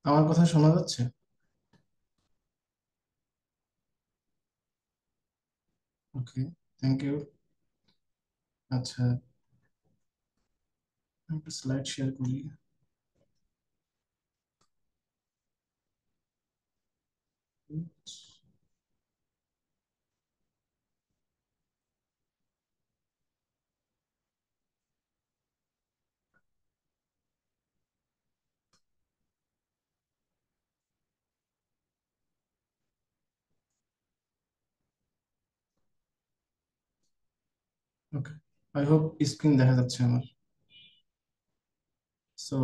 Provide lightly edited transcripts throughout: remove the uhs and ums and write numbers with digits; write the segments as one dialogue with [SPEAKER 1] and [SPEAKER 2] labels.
[SPEAKER 1] আমার কথা শোনা যাচ্ছে? ওকে, থ্যাংক ইউ। আচ্ছা, আমি একটা স্লাইড শেয়ার করি। ওকে, আই হোপ স্ক্রিন দেখা যাচ্ছে আমার। সো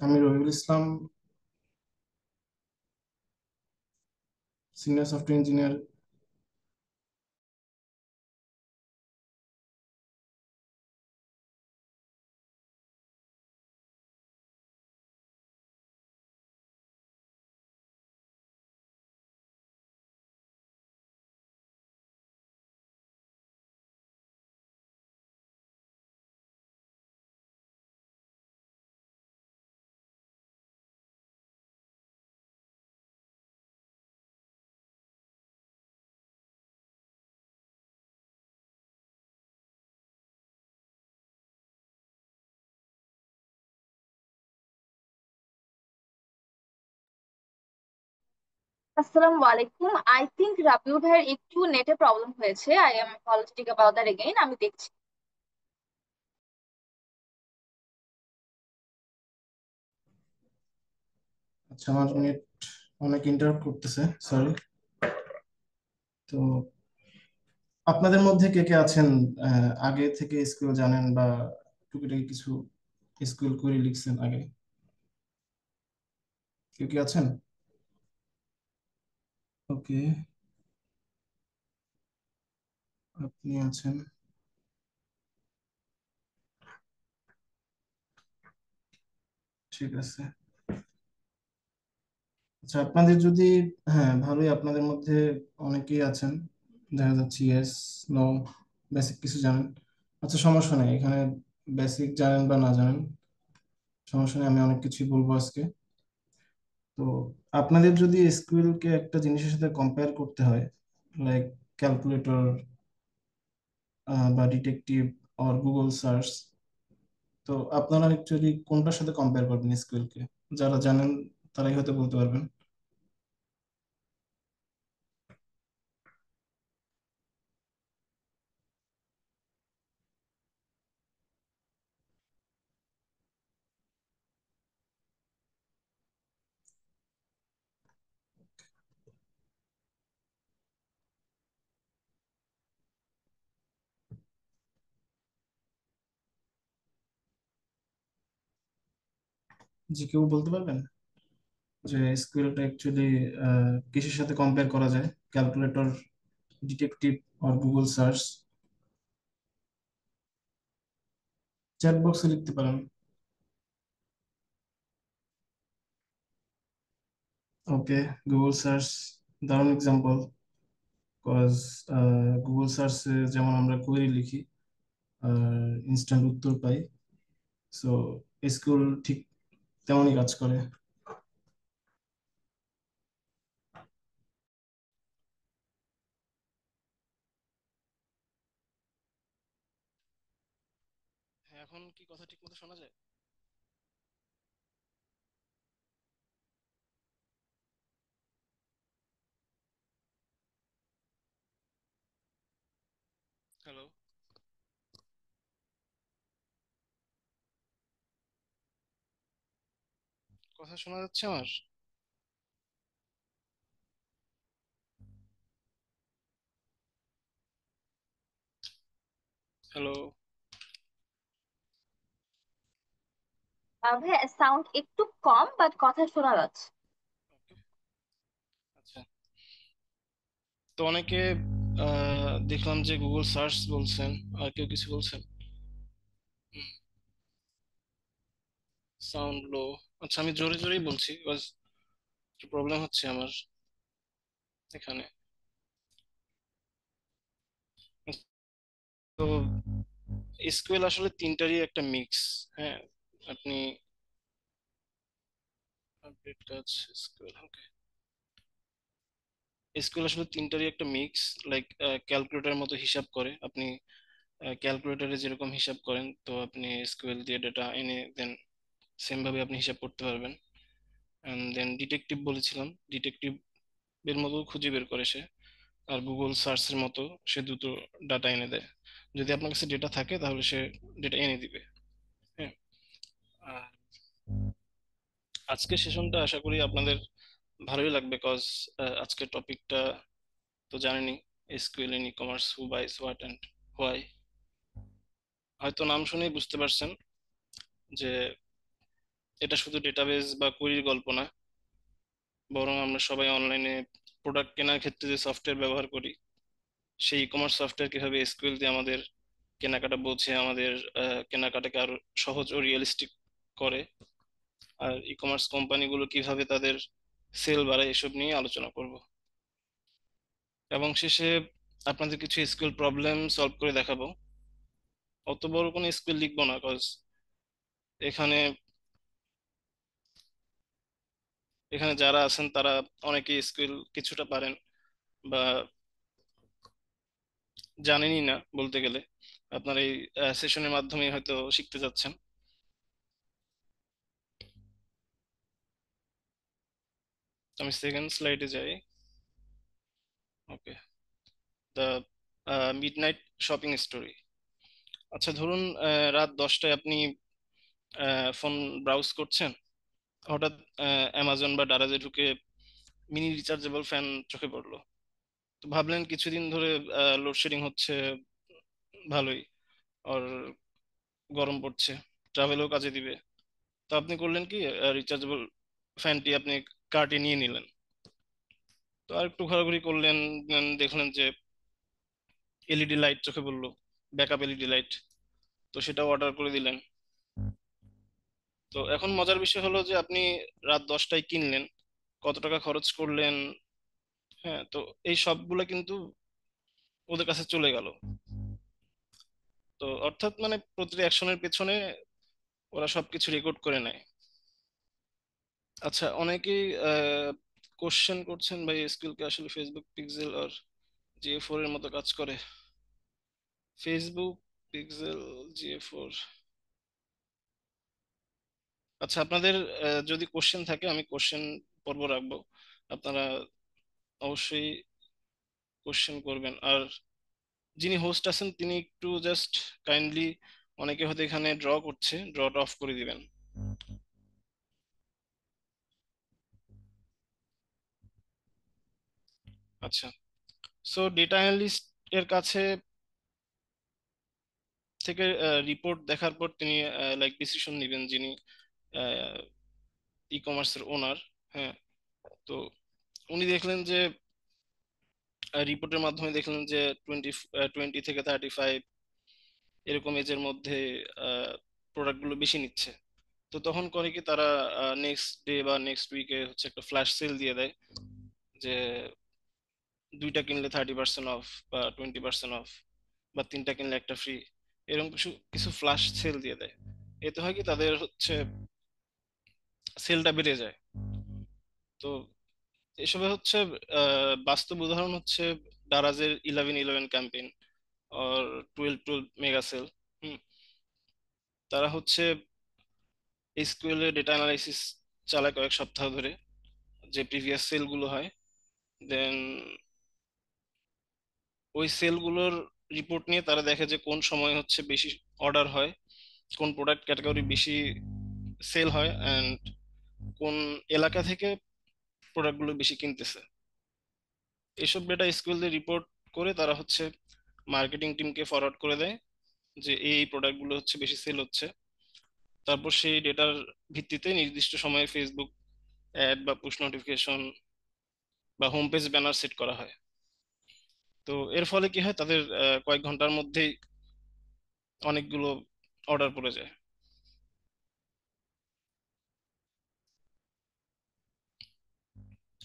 [SPEAKER 1] আমি Rabiul Islam, senior software engineer.
[SPEAKER 2] আসসালামু আলাইকুম। আই থিংক রাবিউল ভাইয়ের একটু নেটে প্রবলেম হয়েছে। I am apologetic about that again। আমি দেখছি।
[SPEAKER 1] আচ্ছা, আমার নেট অনেক ইন্টারাপ্ট করতেছে, সরি। তো আপনাদের মধ্যে কে কে আছেন আগে থেকে স্কুল জানেন বা টুকিটাকি কিছু স্কুল করে লিখছেন আগে? কেউ কি আছেন? ওকে, আপনি আছেন, ঠিক আছে। আচ্ছা, আপনাদের যদি, হ্যাঁ ভালোই, আপনাদের মধ্যে অনেকেই আছেন দেখা যাচ্ছে ইয়েস, নো, বেসিক কিছু জানেন। আচ্ছা, সমস্যা নেই এখানে, বেসিক জানেন বা না জানেন সমস্যা নেই, আমি অনেক কিছুই বলবো আজকে। তো আপনাদের যদি এসকিউএল কে একটা জিনিসের সাথে কম্পেয়ার করতে হয়, লাইক ক্যালকুলেটর বা ডিটেকটিভ অর গুগল সার্চ, তো আপনারা অ্যাকচুয়ালি কোনটার সাথে কম্পেয়ার করবেন এসকিউএল কে? যারা জানেন তারাই হয়তো বলতে পারবেন। যে কেউ বলতে পারবেন যে এসকিউএলটা অ্যাকচুয়ালি কিসের সাথে কম্পেয়ার করা যায়, ক্যালকুলেটর, ডিটেকটিভ আর গুগল সার্চ? চ্যাট বক্সে লিখতে পারেন। ওকে, গুগল সার্চ দারুণ এক্সাম্পল, কজ গুগল সার্চে যেমন আমরা কোয়েরি লিখি আর ইনস্ট্যান্ট উত্তর পাই, সো এসকিউএল ঠিক তেমনই কাজ করে। হ্যাঁ, এখন কি কথা ঠিক মতো শোনা যায়? হ্যালো, কথা শোনা যাচ্ছে আমার? হ্যালো।
[SPEAKER 2] ভাইয়া সাউন্ড একটু কম, বাট কথা শোনা যাচ্ছে।
[SPEAKER 1] ওকে, আচ্ছা। তো অনেকে দেখলাম যে গুগল সার্চ বলছেন, আর কেউ কিছু বলছেন। সাউন্ড লো। আচ্ছা, আমি জোরে জোরেই বলছি, বাস একটু প্রবলেম হচ্ছে আমার এখানে। তো এসকিউএল আসলে তিনটারই একটা মিক্স। হ্যাঁ,
[SPEAKER 3] আপনি আপডেট কাজ এসকিউএল, ওকে। এসকিউএল আসলে তিনটারই একটা মিক্স, লাইক ক্যালকুলেটরের মতো হিসাব করে। আপনি ক্যালকুলেটরে যেরকম হিসাব করেন, তো আপনি এসকিউএল দিয়ে ডেটা এনে দেন সেম ভাবে আপনি হিসাব করতে পারবেন। অ্যান্ড দেন ডিটেকটিভ বলেছিলাম, ডিটেকটিভ এর মতো খুঁজে বের করে সে, আর গুগল সার্চের মতো সে দ্রুত ডাটা এনে দেয়। যদি আপনার কাছে ডেটা থাকে তাহলে সে ডেটা এনে দিবে। হ্যাঁ। আর আজকের সেশনটা আশা করি আপনাদের ভালোই লাগবে, কজ আজকের টপিকটা তো জানেনই, SQL in e commerce, who buys what and why. হয়তো নাম শুনেই বুঝতে পারছেন যে এটা শুধু ডেটাবেস বা কোয়েরির গল্প না, বরং আমরা সবাই অনলাইনে প্রোডাক্ট কেনার ক্ষেত্রে যে সফটওয়্যার ব্যবহার করি, সেই ই কমার্স সফটওয়্যার কিভাবে এসকিউএল দিয়ে আমাদের কেনাকাটা বোঝে, আমাদের কেনাকাটাকে আরো সহজ ও রিয়েলিস্টিক করে, আর ই কমার্স কোম্পানিগুলো কিভাবে তাদের সেল বাড়ায়, এসব নিয়ে আলোচনা করব। এবং শেষে আপনাদের কিছু এসকিউএল প্রবলেম সলভ করে দেখাবো। অত বড় কোনো এসকিউএল লিখবো না, কজ এখানে এখানে যারা আছেন তারা অনেকে এসকিউএল কিছুটা পারেন বা জানেনই না বলতে গেলে। আপনার এই সেশনের মাধ্যমে হয়তো শিখতে যাচ্ছেন। আমি সেকেন্ড স্লাইডে যাই। Okay. The midnight shopping story. আচ্ছা, ধরুন রাত 10টায় আপনি ফোন ব্রাউজ করছেন, হঠাৎ অ্যামাজন বা দারাজে ঢুকে মিনি রিচার্জেবল ফ্যান চোখে পড়লো। তো ভাবলেন কিছুদিন ধরে লোডশেডিং হচ্ছে, ভালোই, আর গরম পড়ছে, ট্রাভেলও কাজে দিবে। তো আপনি করলেন কি, রিচার্জেবল ফ্যানটি আপনি কার্টে নিয়ে নিলেন। তো আর একটু ঘোরাঘুরি করলেন, দেখলেন যে এলইডি লাইট চোখে পড়লো, ব্যাকআপ এলইডি লাইট। তো সেটাও অর্ডার করে দিলেন। তো এখন মজার বিষয় হলো যে আপনি রাত 10টায় কিনলেন, কত টাকা খরচ করলেন। হ্যাঁ, তো এই সবগুলা কিন্তু ওদের কাছে চলে গেল। তো অর্থাৎ মানে প্রতিটি অ্যাকশনের পেছনে ওরা সবকিছু রেকর্ড করে নেয়। আচ্ছা, অনেকেই কোশ্চেন করছেন, ভাই এসকিউএল কি আসলে ফেসবুক পিক্সেল আর জিএ4 এর মতো কাজ করে? Facebook pixel, GA. আচ্ছা, আপনাদের যদি কোশ্চেন থাকে আমি কোশ্চেন পর্ব রাখবো, আপনারা অবশ্যই কোশ্চেন করবেন। আর যিনি হোস্ট আছেন তিনি একটু জাস্ট কাইন্ডলি, অনেকে হয়তো এখানে ড্র করছে, ড্রটা অফ করে দিবেন। আচ্ছা, সো ডেটা অ্যানালিস্ট এর কাছে থেকে রিপোর্ট দেখার পর তিনি লাইক ডিসিশন নেবেন, যিনি ই কমার্সের ওনার। হ্যাঁ। তো উনি দেখলেন যে রিপোর্টের মাধ্যমে দেখলেন যে 20 থেকে 35 এরকম এজের মধ্যে প্রোডাক্টগুলো বেশি নিচ্ছে। তো তখন করে কি, তারা নেক্সট ডে বা নেক্সট উইকে হচ্ছে একটা ফ্ল্যাশ সেল দিয়ে দেয়, যে দুইটা কিনলে 30% অফ, বা 20% অফ, বা তিনটা কিনলে একটা ফ্রি। এরকম কিছু কিছু ফ্ল্যাশ সেল দিয়ে দেয়। এতে হয় কি, তাদের হচ্ছে সেলটা বেড়ে যায়। তো এসবে হচ্ছে বাস্তব উদাহরণ হচ্ছে দারাজের 11-11 ক্যাম্পেইন, আর 12-12 মেগা সেল। হুম। তারা হচ্ছে এসকিউএল এর ডেটা অ্যানালাইসিস চালায় কয়েক সপ্তাহ ধরে, যে প্রিভিয়াস সেল গুলো হয়। দেন ওই সেলগুলোর রিপোর্ট নিয়ে তারা দেখে যে কোন সময় হচ্ছে বেশি অর্ডার হয়, কোন প্রোডাক্ট ক্যাটাগরি বেশি সেল হয়, অ্যান্ড কোন এলাকা থেকে প্রোডাক্টগুলো বেশি কিনতেছে। এসব ডেটা এসকিউএল দিয়ে রিপোর্ট করে তারা হচ্ছে মার্কেটিং টিমকে ফরওয়ার্ড করে দেয়, যে এই প্রোডাক্টগুলো হচ্ছে বেশি সেল হচ্ছে। তারপর সেই ডেটার ভিত্তিতে নির্দিষ্ট সময়ে ফেসবুক অ্যাড বা পুশ নোটিফিকেশন বা হোম পেজ ব্যানার সেট করা হয়। তো এর ফলে কি হয়, তাদের কয়েক ঘন্টার মধ্যেই অনেকগুলো অর্ডার পড়ে যায়।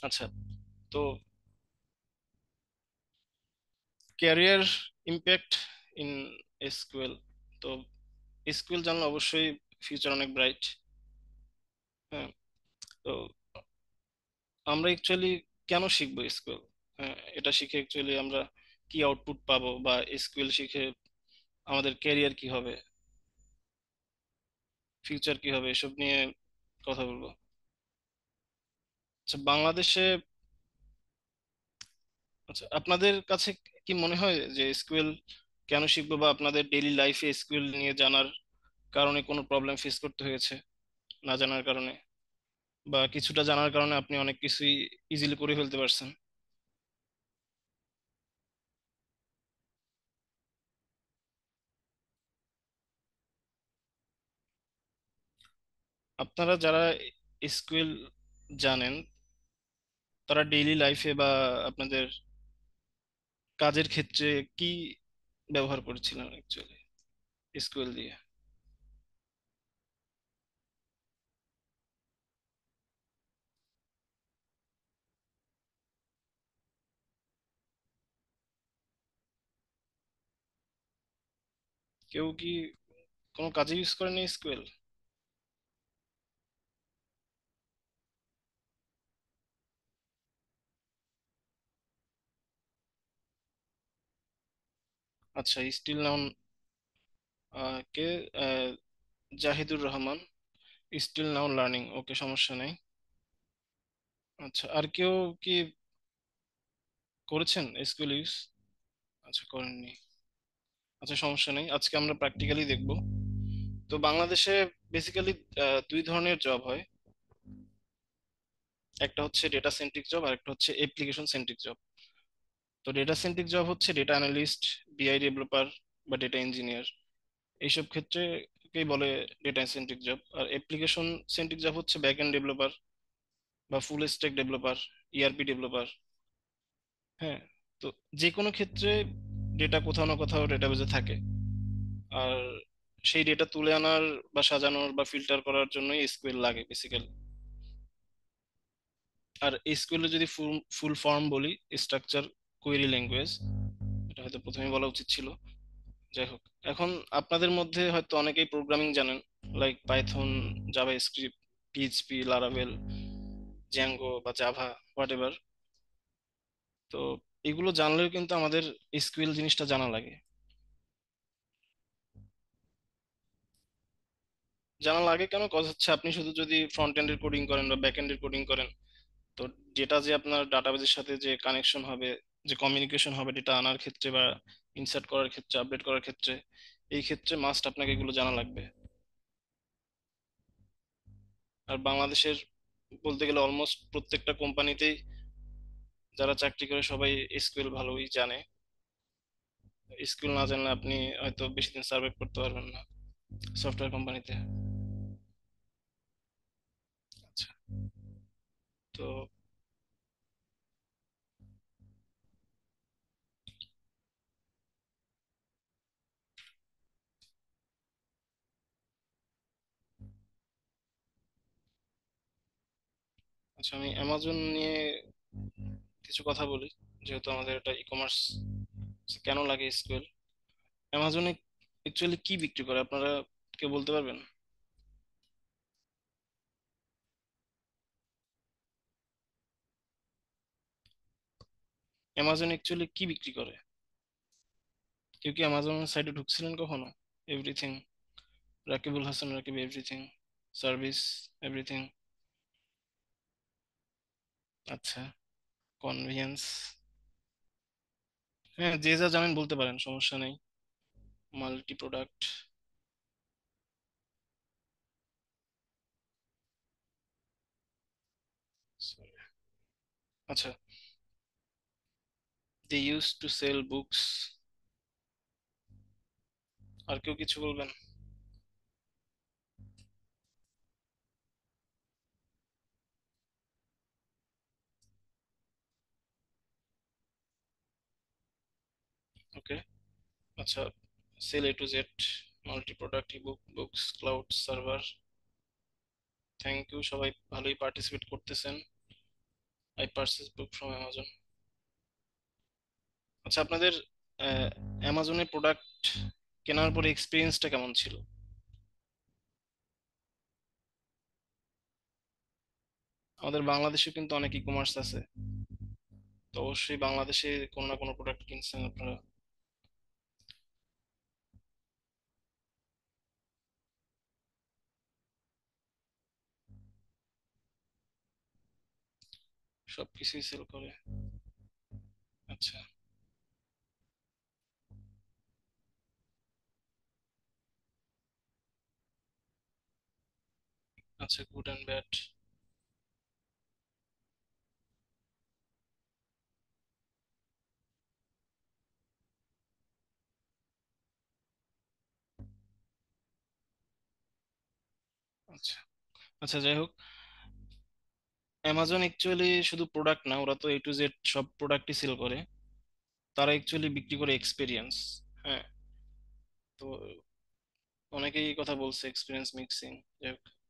[SPEAKER 3] আচ্ছা, তো ক্যারিয়ার ইম্প্যাক্ট ইন এসকিউএল। তো এসকিউএল জানলে অবশ্যই ফিউচার অনেক ব্রাইট। হ্যাঁ, তো আমরা অ্যাকচুয়ালি কেন শিখবো এসকিউএল? হ্যাঁ, এটা শিখে অ্যাকচুয়ালি আমরা কি আউটপুট পাবো, বা এসকিউএল শিখে আমাদের ক্যারিয়ার কি হবে, ফিউচার কি হবে, এসব নিয়ে কথা বলবো। আচ্ছা, বাংলাদেশে, আচ্ছা আপনাদের কাছে কি মনে হয় যে এসকিউএল কেন শিখবো, বা আপনাদের ডেইলি লাইফে এসকিউএল নিয়ে জানার কারণে কোনো প্রবলেম ফেস করতে হয়েছে না জানার কারণে, বা কিছুটা জানার কারণে আপনি অনেক কিছুই ইজিলি করে ফেলতে পারছেন? আপনারা যারা এসকিউএল জানেন, তারা ডেইলি লাইফে বা আপনাদের কাজের ক্ষেত্রে কি ব্যবহার করেছিলেন অ্যাকচুয়ালি এসকিউএল দিয়ে? কেউ কি কোনো কাজে ইউজ করেন এসকিউএল? আচ্ছা, স্টিল নাউন কে? Ah, Zahidur Rahman, still now learning, okay, সমস্যা নেই। আচ্ছা, আর কেউ কি করেছেন এসকিউএল ইউজ? আচ্ছা, করেননি। আচ্ছা, সমস্যা নেই, আজকে আমরা প্র্যাকটিক্যালি দেখব। তো বাংলাদেশে বেসিক্যালি দুই ধরনের জব হয়। একটা হচ্ছে ডেটা সেন্ট্রিক জব, আর একটা হচ্ছে অ্যাপ্লিকেশন সেন্ট্রিক জব। তো ডেটা সেন্ট্রিক জব হচ্ছে ডেটা অ্যানালিস্ট, বিআই ডেভেলপার বা ডেটা ইঞ্জিনিয়ার, এইসব ক্ষেত্রে কেই বলে ডেটা সেন্ট্রিক জব। আর অ্যাপ্লিকেশন সেন্ট্রিক জব হচ্ছে ব্যাক এন্ড ডেভেলপার বা full stack developer, ERP developer. হ্যাঁ, তো যে কোনো ক্ষেত্রে ডেটা কোথাও না কোথাও ডেটাবেজে থাকে, আর সেই ডেটা তুলে আনার বা সাজানোর বা ফিল্টার করার জন্যই এসকিউএল লাগে বেসিক্যালি। আর এসকিউএল এর যদি ফুল ফুল ফর্ম বলি, স্ট্রাকচার কোয়েরি ল্যাঙ্গুয়েজ, এটা হয়তো প্রথমেই বলা উচিত ছিল। যাই হোক, এখন আপনাদের মধ্যে হয়তো অনেকেই প্রোগ্রামিং জানেন, like Python, Java script, PHP, Laravel, Zango বা জাভা, হোয়াট এভার। তো এগুলো জানলেও কিন্তু আমাদের এসকিউএল জিনিসটা জানা লাগে। জানা লাগে কেন? কজ হচ্ছে আপনি শুধু যদি ফ্রন্ট এন্ডের কোডিং করেন বা ব্যাক এন্ডের কোডিং করেন, তো ডেটা যে আপনার ডাটাবেজের সাথে যে কানেকশন হবে, যে কমিউনিকেশন হবে ডেটা আনার ক্ষেত্রে বা ইনসার্ট করার ক্ষেত্রে, আপডেট করার ক্ষেত্রে, এই ক্ষেত্রে মাস্ট আপনাকে এগুলো জানা লাগবে। আর বাংলাদেশের বলতে গেলে অলমোস্ট প্রত্যেকটা কোম্পানিতেই যারা চাকরি করে সবাই এসকিউএল ভালোই জানে। এসকিউএল না জানলে আপনি হয়তো বেশি দিন সার্ভাইভ করতে পারবেন না সফটওয়্যার কোম্পানিতে। আচ্ছা, তো আচ্ছা, আমি অ্যামাজন নিয়ে কিছু কথা বলি, যেহেতু আমাদের এটা ই কমার্স। কেন লাগে এসকিউএল? অ্যামাজনে অ্যাকচুয়ালি কি বিক্রি করে আপনারা কেউ বলতে পারবেন? অ্যামাজন অ্যাকচুয়ালি কি বিক্রি করে? কেউ কি অ্যামাজনের সাইটে ঢুকছিলেন কখনো? Everything, Rakibul Hasan Rakib, everything, service, everything. আচ্ছা, কনভিয়েন্স, হ্যাঁ, যে যা জানেন বলতে পারেন, সমস্যা নেই। মাল্টি প্রোডাক্ট, আচ্ছা, they use to sell books. আর কেউ কিছু বলবেন? ওকে, আচ্ছা, sell A to Z, multi product, e book, books, cloud server. Thank you, সবাই ভালোই পার্টিসিপেট করতেছেন। I purchase book from Amazon. আচ্ছা, আপনাদের অ্যামাজনের প্রোডাক্ট কেনার পরে এক্সপিরিয়েন্সটা কেমন ছিল? আমাদের বাংলাদেশে কিন্তু অনেক ই কমার্স আছে, তো অবশ্যই বাংলাদেশে কোনো না কোনো প্রোডাক্ট কিনছেন আপনারা। সবকিছুই সেল করে। আচ্ছা। আচ্ছা, গুড অ্যান্ড ব্যাড। আচ্ছা। আচ্ছা, যাই হোক, অ্যামাজন অ্যাকচুয়ালি শুধু প্রোডাক্ট না, ওরা তো এ টু জেড সব প্রোডাক্টই সেল করে। তারা অ্যাকচুয়ালি বিক্রি করে এক্সপিরিয়েন্স। হ্যাঁ। তো অনেকেই এই কথা বলছে experience mixing,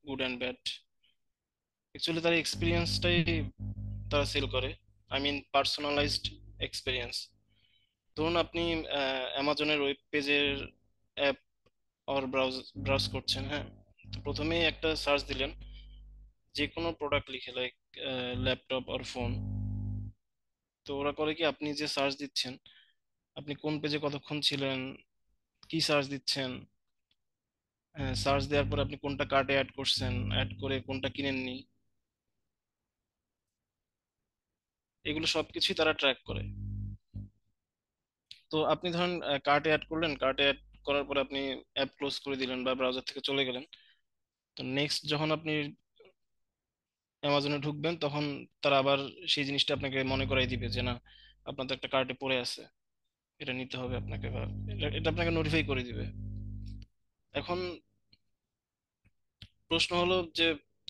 [SPEAKER 3] good and bad. Actually তার এক্সপিরিয়েন্সটাই তারা সেল করে। I mean personalised experience. ধরুন আপনি অ্যামাজনের ওয়েব পেজের অ্যাপ আর ব্রাউজ ব্রাউজ করছেন, হ্যাঁ। তো প্রথমেই একটা সার্চ দিলেন, যে কোনো প্রোডাক্ট লিখে, লাইক ল্যাপটপ আর ফোন। তো ওরা করে কি, আপনি যে সার্চ দিচ্ছেন, আপনি কোন পেজে কতক্ষণ ছিলেন, কি সার্চ দিচ্ছেন, সার্চ দেওয়ার পর আপনি কোনটা কার্টে অ্যাড করছেন, অ্যাড করে কোনটা কিনেননি, এগুলো সবকিছুই তারা ট্র্যাক করে। তো আপনি ধরেন কার্টে অ্যাড করলেন, কার্টে অ্যাড করার পরে আপনি অ্যাপ ক্লোজ করে দিলেন বা ব্রাউজার থেকে চলে গেলেন। তো নেক্সট যখন আপনি অ্যামাজনে ঢুকবেন, তখন তারা আবার সেই জিনিসটা আপনাকে মনে করাই দিবে যে না, আপনার তো একটা কার্টে পড়ে আছে, এটা নিতে হবে আপনাকে, বা এটা আপনাকে নোটিফাই করে দিবে। এখন প্রশ্ন হলো যে,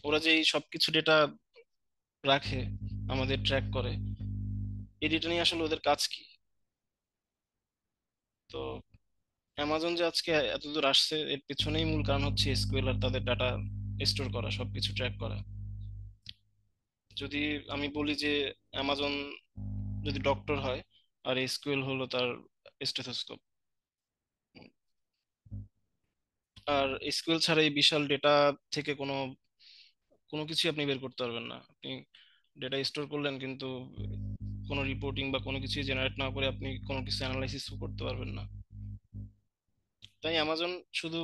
[SPEAKER 3] ওরা যে এই সবকিছু ডেটা রাখে, আমাদের ট্র্যাক করে, এই ডেটা নিয়ে আসলে ওদের কাজ কি? তো অ্যামাজন যে আজকে এতদূর আসছে, এর পেছনেই মূল কারণ হচ্ছে এসকিউএল আর তাদের ডাটা স্টোর করা, সবকিছু ট্র্যাক করা। যদি আমি বলি যে অ্যামাজন যদি ডক্টর হয়, আর এসকিউএল হলো তার স্টেথোস্কোপ, আর এসকিউএল ছাড়া এই বিশাল ডেটা থেকে কোনো কোনো কিছু আপনি বের করতে পারবেন না। আপনি ডেটা স্টোর করলেন, কিন্তু কোনো রিপোর্টিং বা কোনো কিছু জেনারেট না করে আপনি কোনো কিছু অ্যানালাইসিস করতে পারবেন না। তাই অ্যামাজন শুধু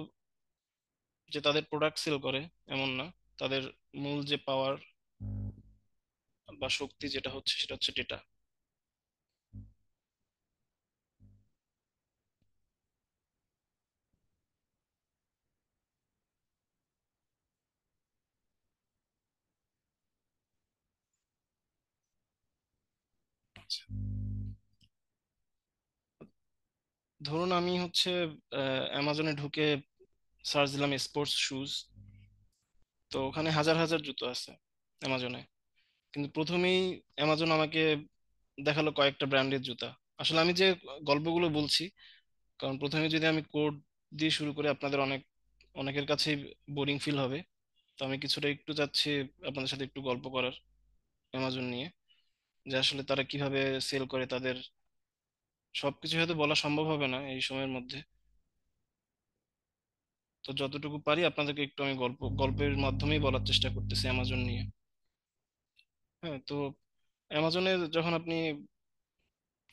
[SPEAKER 3] যে তাদের প্রোডাক্ট সেল করে এমন না, তাদের মূল যে পাওয়ার বা শক্তি যেটা হচ্ছে, সেটা হচ্ছে ডেটা। ধরুন আমি হচ্ছে অ্যামাজনে ঢুকে সার্চ দিলাম স্পোর্টস শুজ। তো ওখানে হাজার হাজার জুতো আছে অ্যামাজনে, কিন্তু প্রথমেই অ্যামাজন আমাকে দেখালো কয়েকটা ব্র্যান্ডের জুতা। আসলে আমি যে গল্পগুলো বলছি, কারণ প্রথমে যদি আমি কোড দিয়ে শুরু করি, আপনাদের অনেকের কাছেই বোরিং ফিল হবে। তো আমি কিছুটা একটু চাচ্ছি আপনাদের সাথে একটু গল্প করার অ্যামাজন নিয়ে, যে আসলে তারা কিভাবে সেল করে তাদের। সবকিছু হয়তো বলা সম্ভব হবে না এই সময়ের মধ্যে, তো যতটুকু পারি আপনাদেরকে একটু আমি গল্পের মাধ্যমেই বলার চেষ্টা করতেছি অ্যামাজন নিয়ে। হ্যাঁ। তো অ্যামাজনে যখন আপনি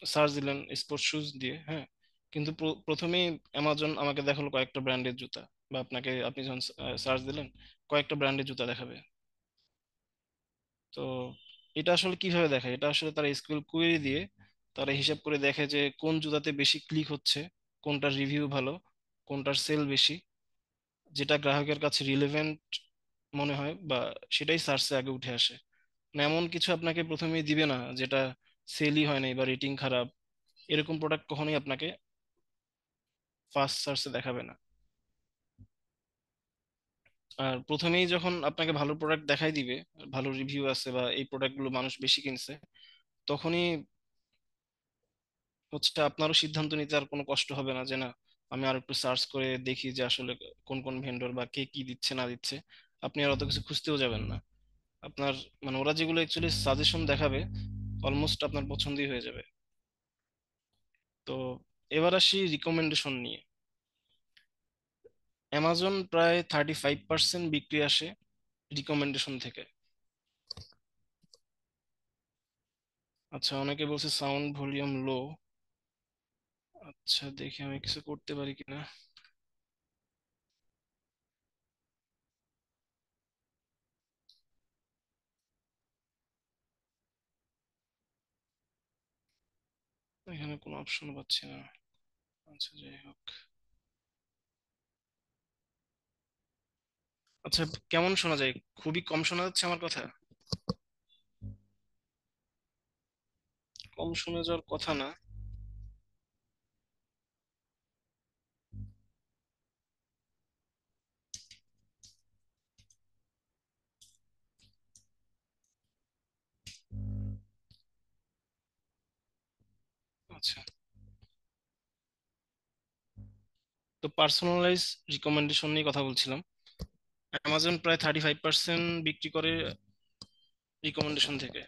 [SPEAKER 3] সার্চ দিলেন স্পোর্টস শুজ দিয়ে, হ্যাঁ, কিন্তু প্রথমেই অ্যামাজন আমাকে দেখালো কয়েকটা ব্র্যান্ডের জুতা, বা আপনি যখন সার্চ দিলেন, কয়েকটা ব্র্যান্ডের জুতা দেখাবে। তো এটা আসলে কিভাবে দেখায়? এটা আসলে তারা এসকিউএল কোয়েরি দিয়ে তারা হিসাব করে দেখে যে কোন জুতাতে বেশি ক্লিক হচ্ছে, কোনটার রিভিউ ভালো, কোনটার সেল বেশি, যেটা গ্রাহকের কাছে রিলেভেন্ট মনে হয়, বা সেটাই সার্চে আগে উঠে আসে। না, এমন কিছু আপনাকে প্রথমেই দিবে না যেটা সেলই হয় নাই বা রেটিং খারাপ, এরকম প্রোডাক্ট কখনোই আপনাকে ফার্স্ট সার্চে দেখাবে না। আর প্রথমেই যখন আপনাকে ভালো প্রোডাক্ট দেখাই দিবে, ভালো রিভিউ আছে বা এই প্রোডাক্টগুলো মানুষ বেশি কিনছে, তখনই হচ্ছে আপনারও সিদ্ধান্ত নিতে আর কোনো কষ্ট হবে না যে না, আমি আর একটু সার্চ করে দেখি যে আসলে কোন কোন ভেন্ডর বা কে কি দিচ্ছে না দিচ্ছে। আপনি আর অত কিছু খুঁজতেও যাবেন না। আপনার মানে ওরা যেগুলো অ্যাকচুয়ালি সাজেশন দেখাবে, অলমোস্ট আপনার পছন্দই হয়ে যাবে। তো এবার আসি রিকমেন্ডেশন নিয়ে। অ্যামাজন প্রায় 35% বিক্রি আসে রিকমেন্ডেশন থেকে। আচ্ছা, অনেকে বলছে সাউন্ড ভলিউম লো। আচ্ছা, দেখি আমি কিছু করতে পারি কিনা। এখানে কোনো অপশন পাচ্ছি না। আচ্ছা, যাই হোক। আচ্ছা, কেমন শোনা যায়? খুবই কম শোনা যাচ্ছে আমার কথা? কম শোনা যাওয়ার কথা না। আচ্ছা, তো পার্সোনালাইজ রিকমেন্ডেশন নিয়ে কথা বলছিলাম। অ্যামাজন প্রায় 35% বিক্রি করে রিকমেন্ডেশন থেকে।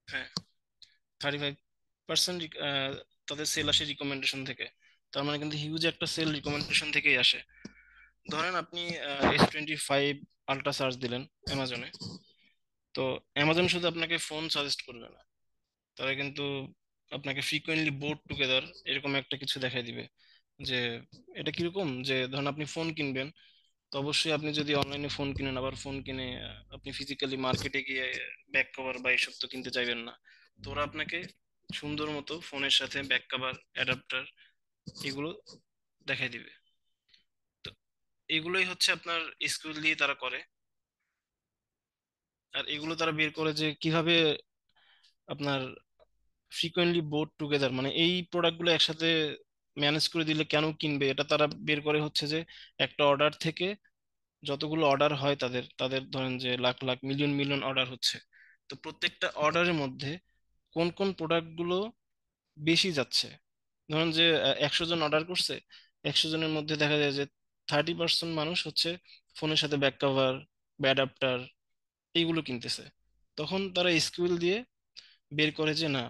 [SPEAKER 3] হ্যাঁ, 35% তাদের সেল আসে রিকমেন্ডেশন থেকে। তার মানে কিন্তু হিউজ একটা সেল রিকমেন্ডেশন থেকেই আসে। ধরেন আপনি S25 আলট্রা সার্চ দিলেন অ্যামাজনে, তো অ্যামাজন শুধু আপনাকে ফোন সাজেস্ট করবে না, তারা কিন্তু আপনাকে ফ্রিকোয়েন্টলি বোট টুগেদার এরকম একটা কিছু দেখাই দিবে। যে এটা কিরকম, যে ধরেন আপনি ফোন কিনবেন, তো অবশ্যই আপনি যদি অনলাইনে ফোন কিনেন, আবার ফোন কিনে আপনি ফিজিক্যালি মার্কেটে গিয়ে ব্যাক কভার বা এসব তো কিনতে চাইবেন না। তো ওরা আপনাকে সুন্দর মতো ফোনের সাথে ব্যাক কভার, অ্যাডাপ্টার এগুলো দেখাই দিবে। তো এগুলোই হচ্ছে আপনার স্কিল দিয়ে তারা করে। আর এগুলো তারা বের করে যে কিভাবে আপনার ফ্রিকোয়েন্টলি বোট টুগেদার, মানে এই প্রোডাক্টগুলো একসাথে ম্যানেজ করে দিলে কেন কিনবে, এটা তারা বের করে হচ্ছে যে একটা অর্ডার থেকে যতগুলো অর্ডার হয় তাদের তাদের ধরেন যে lakh lakh million million order হচ্ছে, তো প্রত্যেকটা অর্ডারের মধ্যে কোন কোন প্রোডাক্টগুলো বেশি যাচ্ছে। ধরেন যে 100 জন অর্ডার করছে, 100 জনের মধ্যে দেখা যায় যে 30% মানুষ হচ্ছে ফোনের সাথে ব্যাক কভার বা অ্যাডাপ্টার এইগুলো কিনতেছে। তখন তারা এসকিউএল দিয়ে বের করে যে না,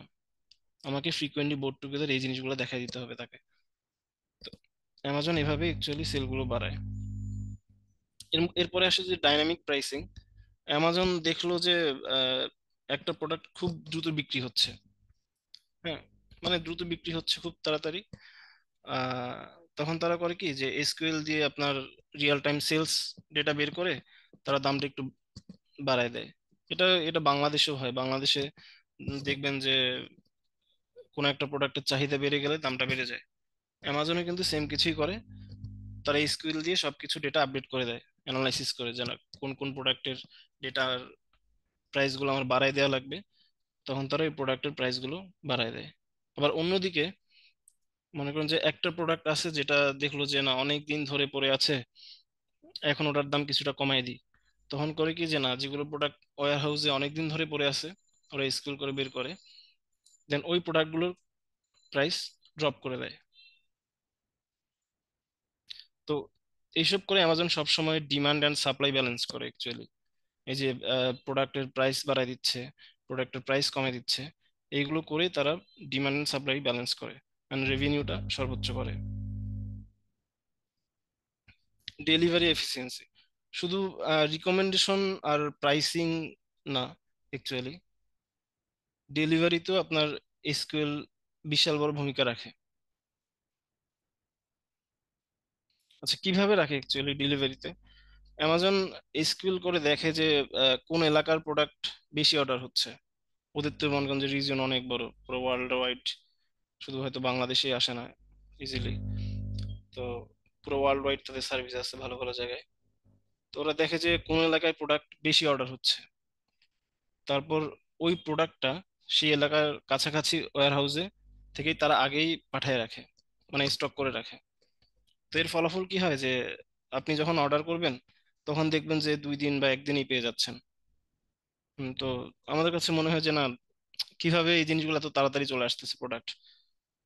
[SPEAKER 3] আমাকে ফ্রিকোয়েন্টলি বোর্ড টুগেদার এই জিনিসগুলো দেখা দিতে হবে তাকে। তো অ্যামাজন এভাবে অ্যাকচুয়ালি সেলগুলো বাড়ায়। এরপরে আসে যে ডাইনামিক প্রাইসিং। অ্যামাজন দেখলো যে আহ, একটা প্রোডাক্ট খুব দ্রুত বিক্রি হচ্ছে। হ্যাঁ, মানে দ্রুত বিক্রি হচ্ছে খুব তাড়াতাড়ি। আহ, তখন তারা করে কি, যে এসকিউএল দিয়ে আপনার রিয়েল টাইম সেলস ডেটা বের করে তারা দামটা একটু বাড়ায় দেয়। এটা এটা বাংলাদেশেও হয়। বাংলাদেশে দেখবেন যে কোনো একটা প্রোডাক্টের চাহিদা বেড়ে গেলে দামটা বেড়ে যায়। অ্যামাজনে কিন্তু সেম কিছুই করে। তারা এসকিউএল দিয়ে সবকিছু ডেটা আপডেট করে দেয়, অ্যানালাইসিস করে, যে না কোন কোন প্রোডাক্টের ডেটার প্রাইস গুলো আমার বাড়ায় দেওয়া লাগবে, তখন তারা এই প্রোডাক্টের প্রাইস গুলো বাড়ায় দেয়। আবার অন্যদিকে মনে করেন যে একটা প্রোডাক্ট আছে যেটা দেখলো যে না অনেক দিন ধরে পড়ে আছে, এখন ওটার দাম কিছুটা কমাই দিই। তখন করে কি, যে না যেগুলো প্রোডাক্ট ওয়্যার হাউসে অনেকদিন ধরে পড়ে আছে ওরা স্কুল করে বের করে, দেন ওই প্রোডাক্টগুলোর প্রাইস ড্রপ করে দেয়। তো এইসব করে অ্যামাজন সবসময় ডিমান্ড অ্যান্ড সাপ্লাই ব্যালেন্স করে অ্যাকচুয়ালি। এই যে প্রোডাক্টের প্রাইস বাড়ায় দিচ্ছে, প্রোডাক্টের প্রাইস কমে দিচ্ছে, এইগুলো করে তারা ডিমান্ড অ্যান্ড সাপ্লাই ব্যালেন্স করে, মানে রেভিনিউটা সর্বোচ্চ করে। ডেলিভারি এফিসিয়েন্সি শুধু রিকমেন্ডেশন আর প্রাইসিং না, অ্যাকচুয়ালি ডেলিভারিতেও আপনার এসকিউএল বিশাল বড় ভূমিকা রাখে। আচ্ছা, কিভাবে রাখে অ্যাকচুয়ালি ডেলিভারিতে? অ্যামাজন এসকিউএল করে দেখে যে কোন এলাকার প্রোডাক্ট বেশি অর্ডার হচ্ছে। ওদের তো মনে করেন যে রিজন অনেক বড়, পুরো ওয়ার্ল্ড ওয়াইড, শুধু হয়তো বাংলাদেশেই আসে না ইজিলি। তো পুরো ওয়ার্ল্ড ওয়াইড তাদের সার্ভিস আছে ভালো ভালো জায়গায়। তো ওরা দেখে যে কোন এলাকায় প্রোডাক্ট বেশি অর্ডার হচ্ছে, তারপর ওই প্রোডাক্টটা সেই এলাকার কাছাকাছি ওয়্যার হাউসে থেকেই তারা আগেই পাঠিয়ে রাখে, মানে স্টক করে রাখে। তো এর ফলাফল কি হয়, যে আপনি যখন অর্ডার করবেন তখন দেখবেন যে 2 দিন বা একদিনই পেয়ে যাচ্ছেন। তো আমাদের কাছে মনে হয় যে না, কিভাবে এই জিনিসগুলো এত তাড়াতাড়ি চলে আসতেছে প্রোডাক্ট।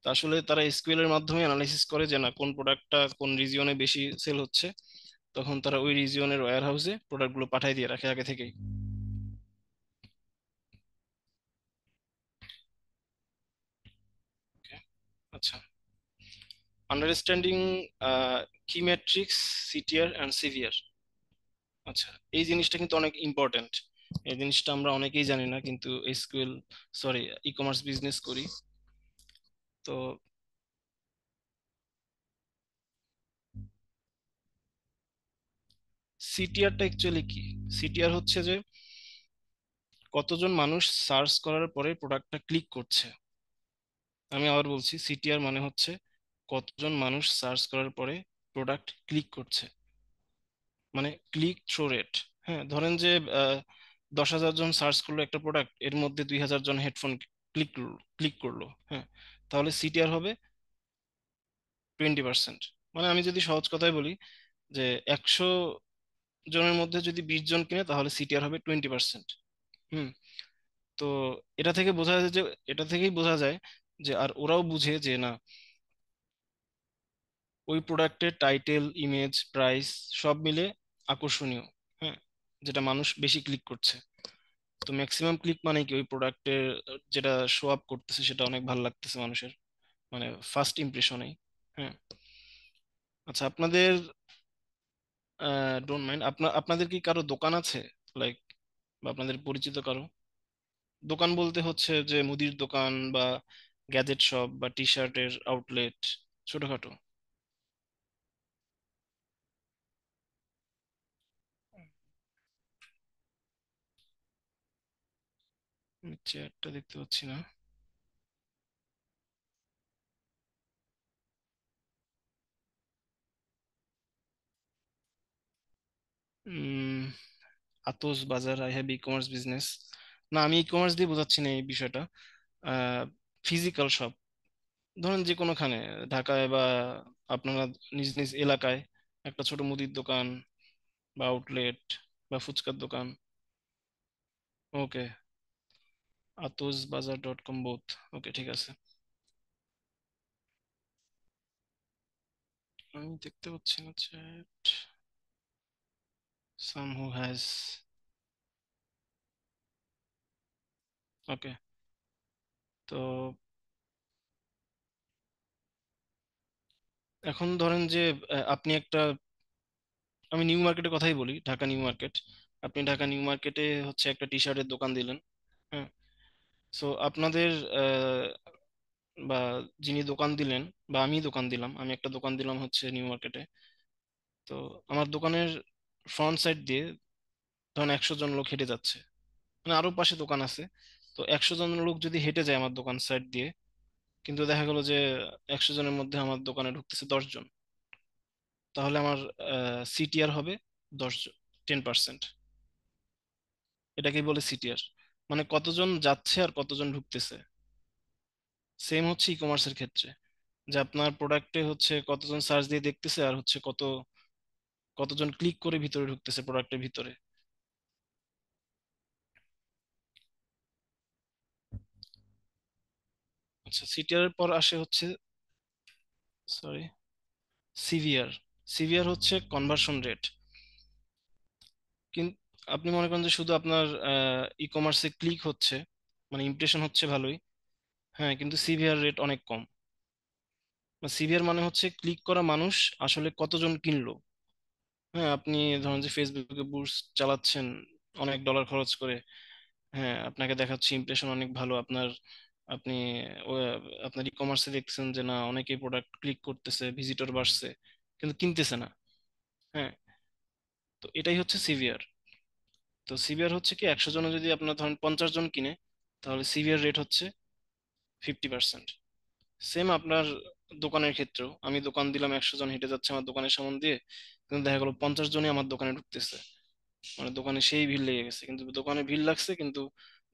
[SPEAKER 3] তা আসলে তারা এসকিউএল এর মাধ্যমে অ্যানালাইসিস করে যে না কোন প্রোডাক্টটা কোন রিজিয়নে বেশি সেল হচ্ছে, তখন তারা ওই রিজিয়নের ওয়্যার হাউসে প্রোডাক্টগুলো পাঠিয়ে দিয়ে রাখে আগে থেকেই। Okay, আচ্ছা, আন্ডারস্ট্যান্ডিং কি ম্যাট্রিক্স, সিটিআর অ্যান্ড সিভিআর। আচ্ছা, এই জিনিসটা কিন্তু অনেক ইম্পর্ট্যান্ট। এই জিনিসটা আমরা অনেকেই জানি না, কিন্তু SQL sorry e commerce business করি। তো সিটিআরটা অ্যাকচুয়ালি কি? সিটিআর হচ্ছে যে কতজন মানুষ সার্চ করার পরে প্রোডাক্টটা ক্লিক করছে। আমি আবার বলছি, সিটিআর মানে হচ্ছে কতজন মানুষ সার্চ করার পরে প্রোডাক্ট ক্লিক করছে, মানে ক্লিক থ্রু রেট। হ্যাঁ, ধরেন যে 10,000 জন সার্চ করলো একটা প্রোডাক্ট, এর মধ্যে 2,000 জন হেডফোন ক্লিক করলো। হ্যাঁ, তাহলে সিটিআর হবে 20%। মানে আমি যদি সহজ কথায় বলি যে 100 জনের মধ্যে যদি 20 জন কিনে, তাহলে সিটিআর হবে 20%। হুম। তো এটা থেকে বোঝা যায় যে, এটা থেকেই বোঝা যায় যে, আর ওরাও বুঝে যে না, ওই প্রোডাক্টের টাইটেল, ইমেজ, প্রাইস সব মিলে আকর্ষণীয়। হ্যাঁ, যেটা মানুষ বেশি ক্লিক করছে। তো ম্যাক্সিমাম ক্লিক মানে কি, ওই প্রোডাক্টের যেটা শো আপ করতেছে সেটা অনেক ভালো লাগতেছে মানুষের, মানে ফার্স্ট ইমপ্রেশনেই। হ্যাঁ। আচ্ছা, আপনাদের ডোন্ট মাইন্ড, আপনাদের কি কারো দোকান আছে, লাইক, বা আপনাদের পরিচিত কারো দোকান? বলতে হচ্ছে যে মুদির দোকান বা গ্যাজেট শপ বা টি শার্টের আউটলেট, ছোটখাটো। চেয়ারটা দেখতে পাচ্ছি না। উম আতস বাজার, I have e commerce business. না, আমি ই কমার্স দিয়ে বোঝাচ্ছি না এই বিষয়টা। ফিজিক্যাল শপ, ধরেন যে কোনোখানে, ঢাকায় বা আপনারা নিজ নিজ এলাকায় একটা ছোট মুদির দোকান বা আউটলেট বা ফুচকার দোকান। ওকে, atosbazar.com বোথ। ওকে, ঠিক আছে। আমি দেখতে পাচ্ছি না চ্যাট। Some who has. ওকে। তো এখন ধরেন যে আপনি একটা, আমি নিউ মার্কেটের কথাই বলি, ঢাকা নিউ মার্কেট। আপনি ঢাকা নিউ মার্কেটে হচ্ছে একটা টি শার্টের দোকান দিলেন। হ্যাঁ। সো আপনাদের আহ, বা যিনি দোকান দিলেন, বা আমি দোকান দিলাম, আমি একটা দোকান দিলাম হচ্ছে নিউ মার্কেটে। তো আমার দোকানের ফ্রন্ট সাইড দিয়ে ধরেন 100 জন লোক হেঁটে যাচ্ছে, মানে আরো পাশে দোকান আছে। তো 100 জন লোক যদি হেঁটে যায় আমার দোকান সাইড দিয়ে, কিন্তু দেখা গেলো যে 100 জনের মধ্যে আমার দোকানে ঢুকতেছে 10 জন, তাহলে আমার সিটিআর হবে 10, 10%। এটাকেই বলে সিটিআর, মানে কতজন যাচ্ছে আর কতজন ঢুকতেছে। সেম হচ্ছে ই কমার্সের ক্ষেত্রে, যে আপনার প্রোডাক্টে হচ্ছে কতজন সার্চ দিয়ে দেখতেছে আর হচ্ছে কতজন ক্লিক করে ভিতরে ঢুকতেছে প্রোডাক্টের ভিতরে। আচ্ছা, সিটিআর এর পর আসে হচ্ছে, সরি, সিভিআর। সিভিআর হচ্ছে কনভার্সন রেট। কিন্তু আপনি মনে করেন যে শুধু আপনার ই কমার্সে ক্লিক হচ্ছে, মানে ইমপ্রেশন হচ্ছে ভালোই, হ্যাঁ, কিন্তু সিভিআর রেট অনেক কম। সিভিআর মানে হচ্ছে ক্লিক করা মানুষ আসলে কতজন কিনলো। হ্যাঁ, আপনি ধরেন যে ফেসবুকে বুস্ট চালাচ্ছেন অনেক ডলার খরচ করে। হ্যাঁ, আপনাকে দেখাচ্ছে ইমপ্রেশন অনেক ভালো আপনার, আপনি আপনার ই কমার্সে দেখছেন যে না, অনেকেই প্রোডাক্ট ক্লিক করতেছে, ভিজিটর বাড়ছে, কিন্তু কিনতেছে না। হ্যাঁ, তো এটাই হচ্ছে সিভিআর। তো সিভিআর হচ্ছে কি, 100 জনে যদি আপনার ধরেন 50 জন কিনে, তাহলে সিভিআর রেট হচ্ছে 50%। সেম আপনার দোকানের ক্ষেত্রেও, আমি দোকান দিলাম, 100 জন হেঁটে যাচ্ছে আমার দোকানের সামনে দিয়ে, কিন্তু দেখা গেলো 50 জনই আমার দোকানে ঢুকতেছে, মানে দোকানে সেই ভিড় লেগে গেছে, কিন্তু দোকানে ভিড় লাগছে, কিন্তু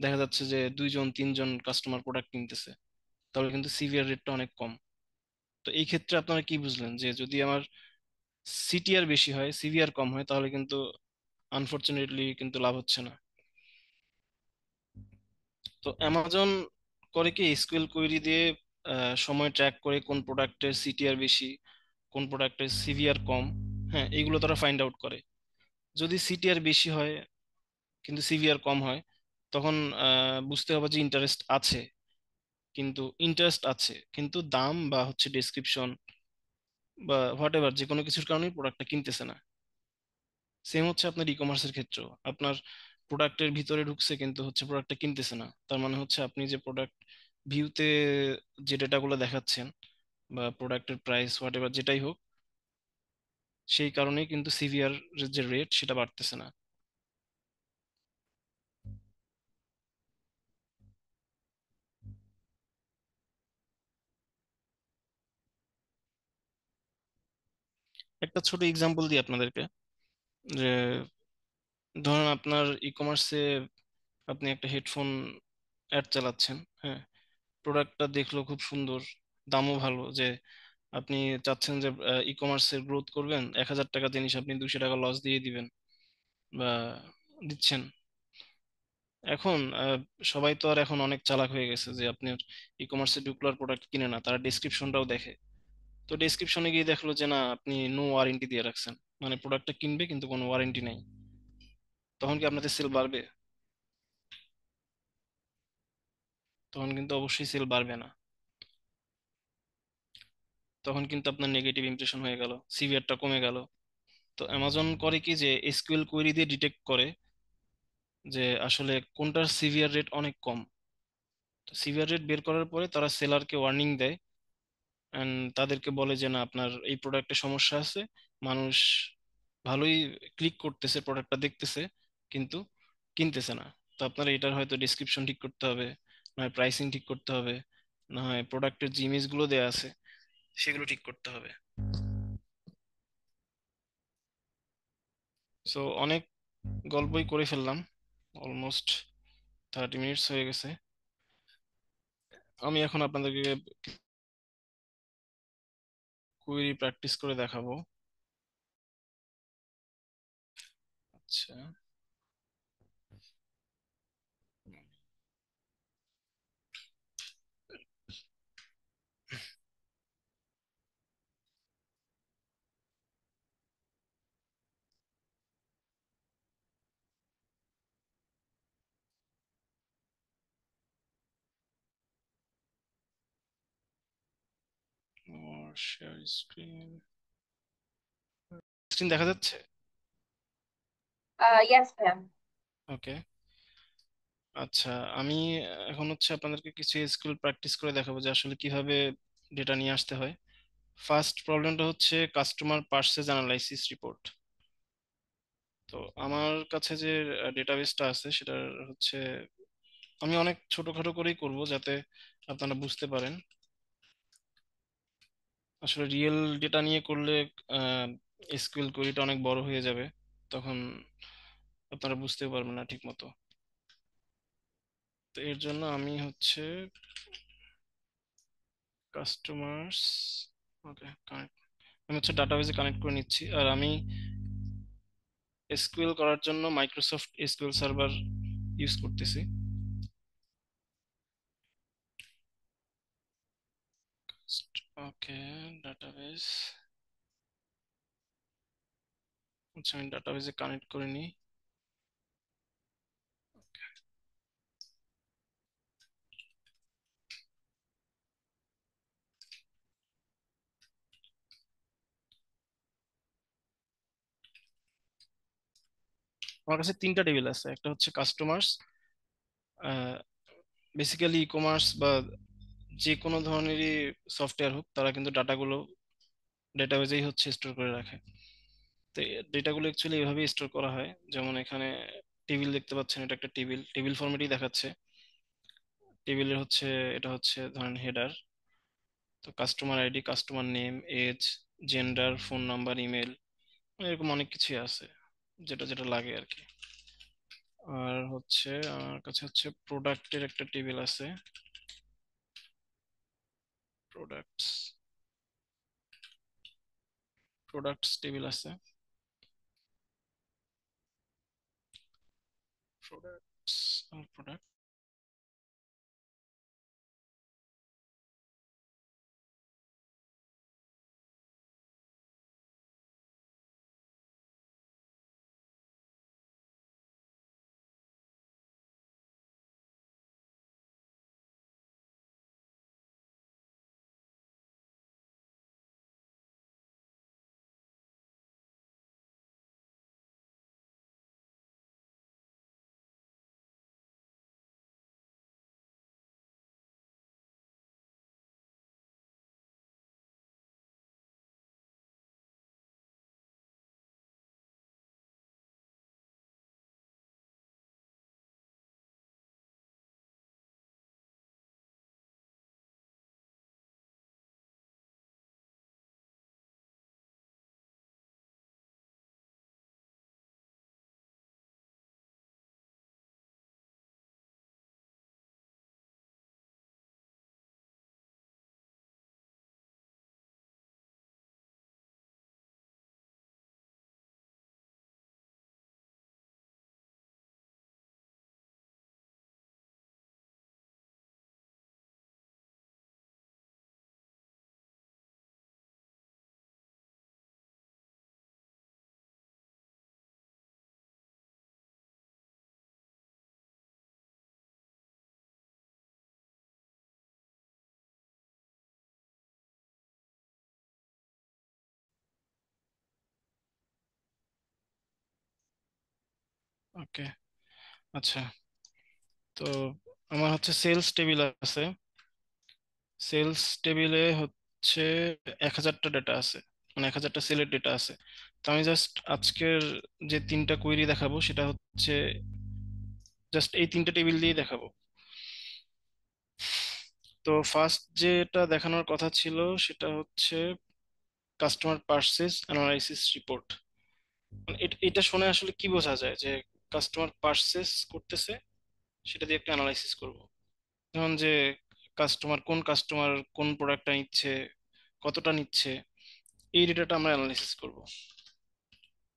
[SPEAKER 3] দেখা যাচ্ছে যে 2 জন 3 জন কাস্টমার প্রোডাক্ট কিনতেছে, তাহলে কিন্তু সিভিআর রেটটা অনেক কম। তো এই ক্ষেত্রে আপনারা কি বুঝলেন, যে যদি আমার সিটিআর বেশি হয়, সিভিআর কম হয়, তাহলে কিন্তু আনফরচুনেটলি কিন্তু লাভ হচ্ছে না। তো অ্যামাজন করে কি, এসকিউএল কোয়েরি দিয়ে সময় ট্র্যাক করে কোন প্রোডাক্টের সিটিআর বেশি, কোন প্রোডাক্টের সিভিআর কম। হ্যাঁ, এইগুলো তারা ফাইন্ড আউট করে। যদি সিটিআর বেশি হয় কিন্তু সিভিআর কম হয়, তখন বুঝতে হবে যে ইন্টারেস্ট আছে, কিন্তু দাম বা হচ্ছে ডেসক্রিপশন বা হোয়াট এভার যে কোনো কিছুর কারণে প্রোডাক্টটা কিনতেছে না। সেম হচ্ছে আপনার ই কমার্সের ক্ষেত্রেও, আপনার প্রোডাক্টের ভিতরে ঢুকছে কিন্তু হচ্ছে প্রোডাক্টটা কিনতেছে না, তার মানে হচ্ছে আপনি যে প্রোডাক্ট ভিউতে যে ডেটাগুলো দেখাচ্ছেন বা প্রোডাক্টের প্রাইস হোয়াট এভার যেটাই হোক, সেই কারণেই কিন্তু সিভিআর যে রেট সেটা বাড়তেছে না। একটা ছোট এক্সাম্পল দিই আপনাদেরকে, যে ধরুন আপনার ই কমার্সে আপনি একটা হেডফোন অ্যাড চালাচ্ছেন, হ্যাঁ, প্রোডাক্টটা দেখলো খুব সুন্দর, দামও ভালো, যে আপনি চাচ্ছেন যে ই কমার্সের গ্রোথ করবেন, 1,000 টাকা জিনিস আপনি 200 টাকা লস দিয়ে দিবেন বা দিচ্ছেন। এখন সবাই তো আর এখন অনেক চালাক হয়ে গেছে যে আপনার ই কমার্সে ঢুকলো আর প্রোডাক্ট কিনে না, তারা ডেসক্রিপশনটাও দেখে। তো ডেসক্রিপশনে গিয়ে দেখলো যে না, আপনি নো ওয়ারেন্টি দিয়ে রাখছেন, মানে প্রোডাক্টটা কিনবে কিন্তু কোনো ওয়ারেন্টি নেই। তখন কি আপনাদের সেল বাড়বে? তখন কিন্তু অবশ্যই সেল বাড়বে না। তখন কিন্তু আপনার নেগেটিভ ইমপ্রেশন হয়ে গেল, সিভিআরটা কমে গেল। তো অ্যামাজন করে কি, যে এসকিউএল কোয়েরি দিয়ে ডিটেক্ট করে যে আসলে কোনটার সিভিআর রেট অনেক কম। তো সিভিআর রেট বের করার পরে তারা সেলারকে ওয়ার্নিং দেয়, এন্ড তাদেরকে বলে যে না, আপনার এই প্রোডাক্টে সমস্যা আছে, মানুষ ভালোই ক্লিক করতেছে, প্রোডাক্টটা দেখতেছে, কিন্তু কিনতেছে না। তো আপনার এটার হয়তো ডিসক্রিপশন ঠিক করতে হবে, না হয় প্রাইসিং ঠিক করতে হবে, না হয় প্রোডাক্টের যে ইমেজগুলো দেওয়া আছে সেগুলো ঠিক করতে হবে। সো অনেক গল্পই করে ফেললাম, অলমোস্ট 30 মিনিটস হয়ে গেছে। আমি এখন আপনাদেরকে কুইরি প্র্যাকটিস করে দেখাবো। আচ্ছা, শেয়ার স্ক্রিন, স্ক্রিন দেখা যাচ্ছে?
[SPEAKER 2] Yes ma'am.
[SPEAKER 3] ওকে। আচ্ছা, আমি এখন হচ্ছে আপনাদেরকে কিছু এসকিউএল প্র্যাকটিস করে দেখাবো যে আসলে কিভাবে ডেটা নিয়ে আসতে হয়। ফার্স্ট প্রবলেমটা হচ্ছে কাস্টমার পারচেজ অ্যানালাইসিস রিপোর্ট। তো আমার কাছে যে ডেটাবেসটা আছে সেটা হচ্ছে, আমি অনেক ছোটখাটো করেই করব যাতে আপনারা বুঝতে পারেন। আসলে রিয়েল ডেটা নিয়ে করলে এসকিউএল কোয়েরিটা অনেক বড় হয়ে যাবে, তখন আপনারা বুঝতেও পারবেন না ঠিক মতো। তো এর জন্য আমি হচ্ছে কাস্টমার্স, ওকে, কানেক্ট, আমি হচ্ছে ডাটাবেসে কানেক্ট করে নিচ্ছি। আর আমি এসকিউএল করার জন্য মাইক্রোসফট এসকিউএল সার্ভার ইউজ করতেছি। ওকে, ডাটাবেস, আচ্ছা আমি ডাটাবেসে কানেক্ট করে নিই। আমার কাছে 3টা টেবিল আছে, একটা হচ্ছে কাস্টমার্স, বেসিক্যালি ই কমার্স বা যে কোনো ধরনেরই সফটওয়্যার হোক, তারা কিন্তু ডাটাগুলো ডেটাবেজেই হচ্ছে স্টোর করে রাখে। তো ডেটাগুলো অ্যাকচুয়ালি এভাবেই স্টোর করা হয়, যেমন এখানে টেবিল দেখতে পাচ্ছেন, এটা একটা টেবিল, টেবিল ফরম্যাটেই দেখাচ্ছে। টেবিলের হচ্ছে, এটা হচ্ছে ধরেন হেডার, তো customer ID, customer name, age, gender, phone number, email, এরকম অনেক কিছুই আছে যেটা যেটা লাগে আর কি। আর হচ্ছে আমার কাছে হচ্ছে প্রোডাক্টের একটা টেবিল আছে, প্রোডাক্টস, প্রোডাক্টস টেবিল আছে, প্রোডাক্টস, প্রোডাক্ট। ওকে। আচ্ছা, তো আমার হচ্ছে সেলস টেবিল আছে। সেলস টেবিলে হচ্ছে 1,000টা ডেটা আছে, মানে 1,000টা সেলের ডেটা আছে। তো আমি জাস্ট আজকের যে 3টা কোয়েরি দেখাবো সেটা হচ্ছে জাস্ট এই 3টা টেবিল দিয়ে দেখাবো। তো ফার্স্ট যেটা দেখানোর কথা ছিল সেটা হচ্ছে কাস্টমার পারচেজ অ্যানালাইসিস রিপোর্ট। এটা শুনে আসলে কি বোঝা যায় যে কাস্টমার পারচেজ করতেছে, সেটা দিয়ে একটা অ্যানালাইসিস করব। যেমন যে কাস্টমার কোন প্রোডাক্টটা নিচ্ছে, কতটা নিচ্ছে, এই ডেটাটা আমরা অ্যানালাইসিস করব।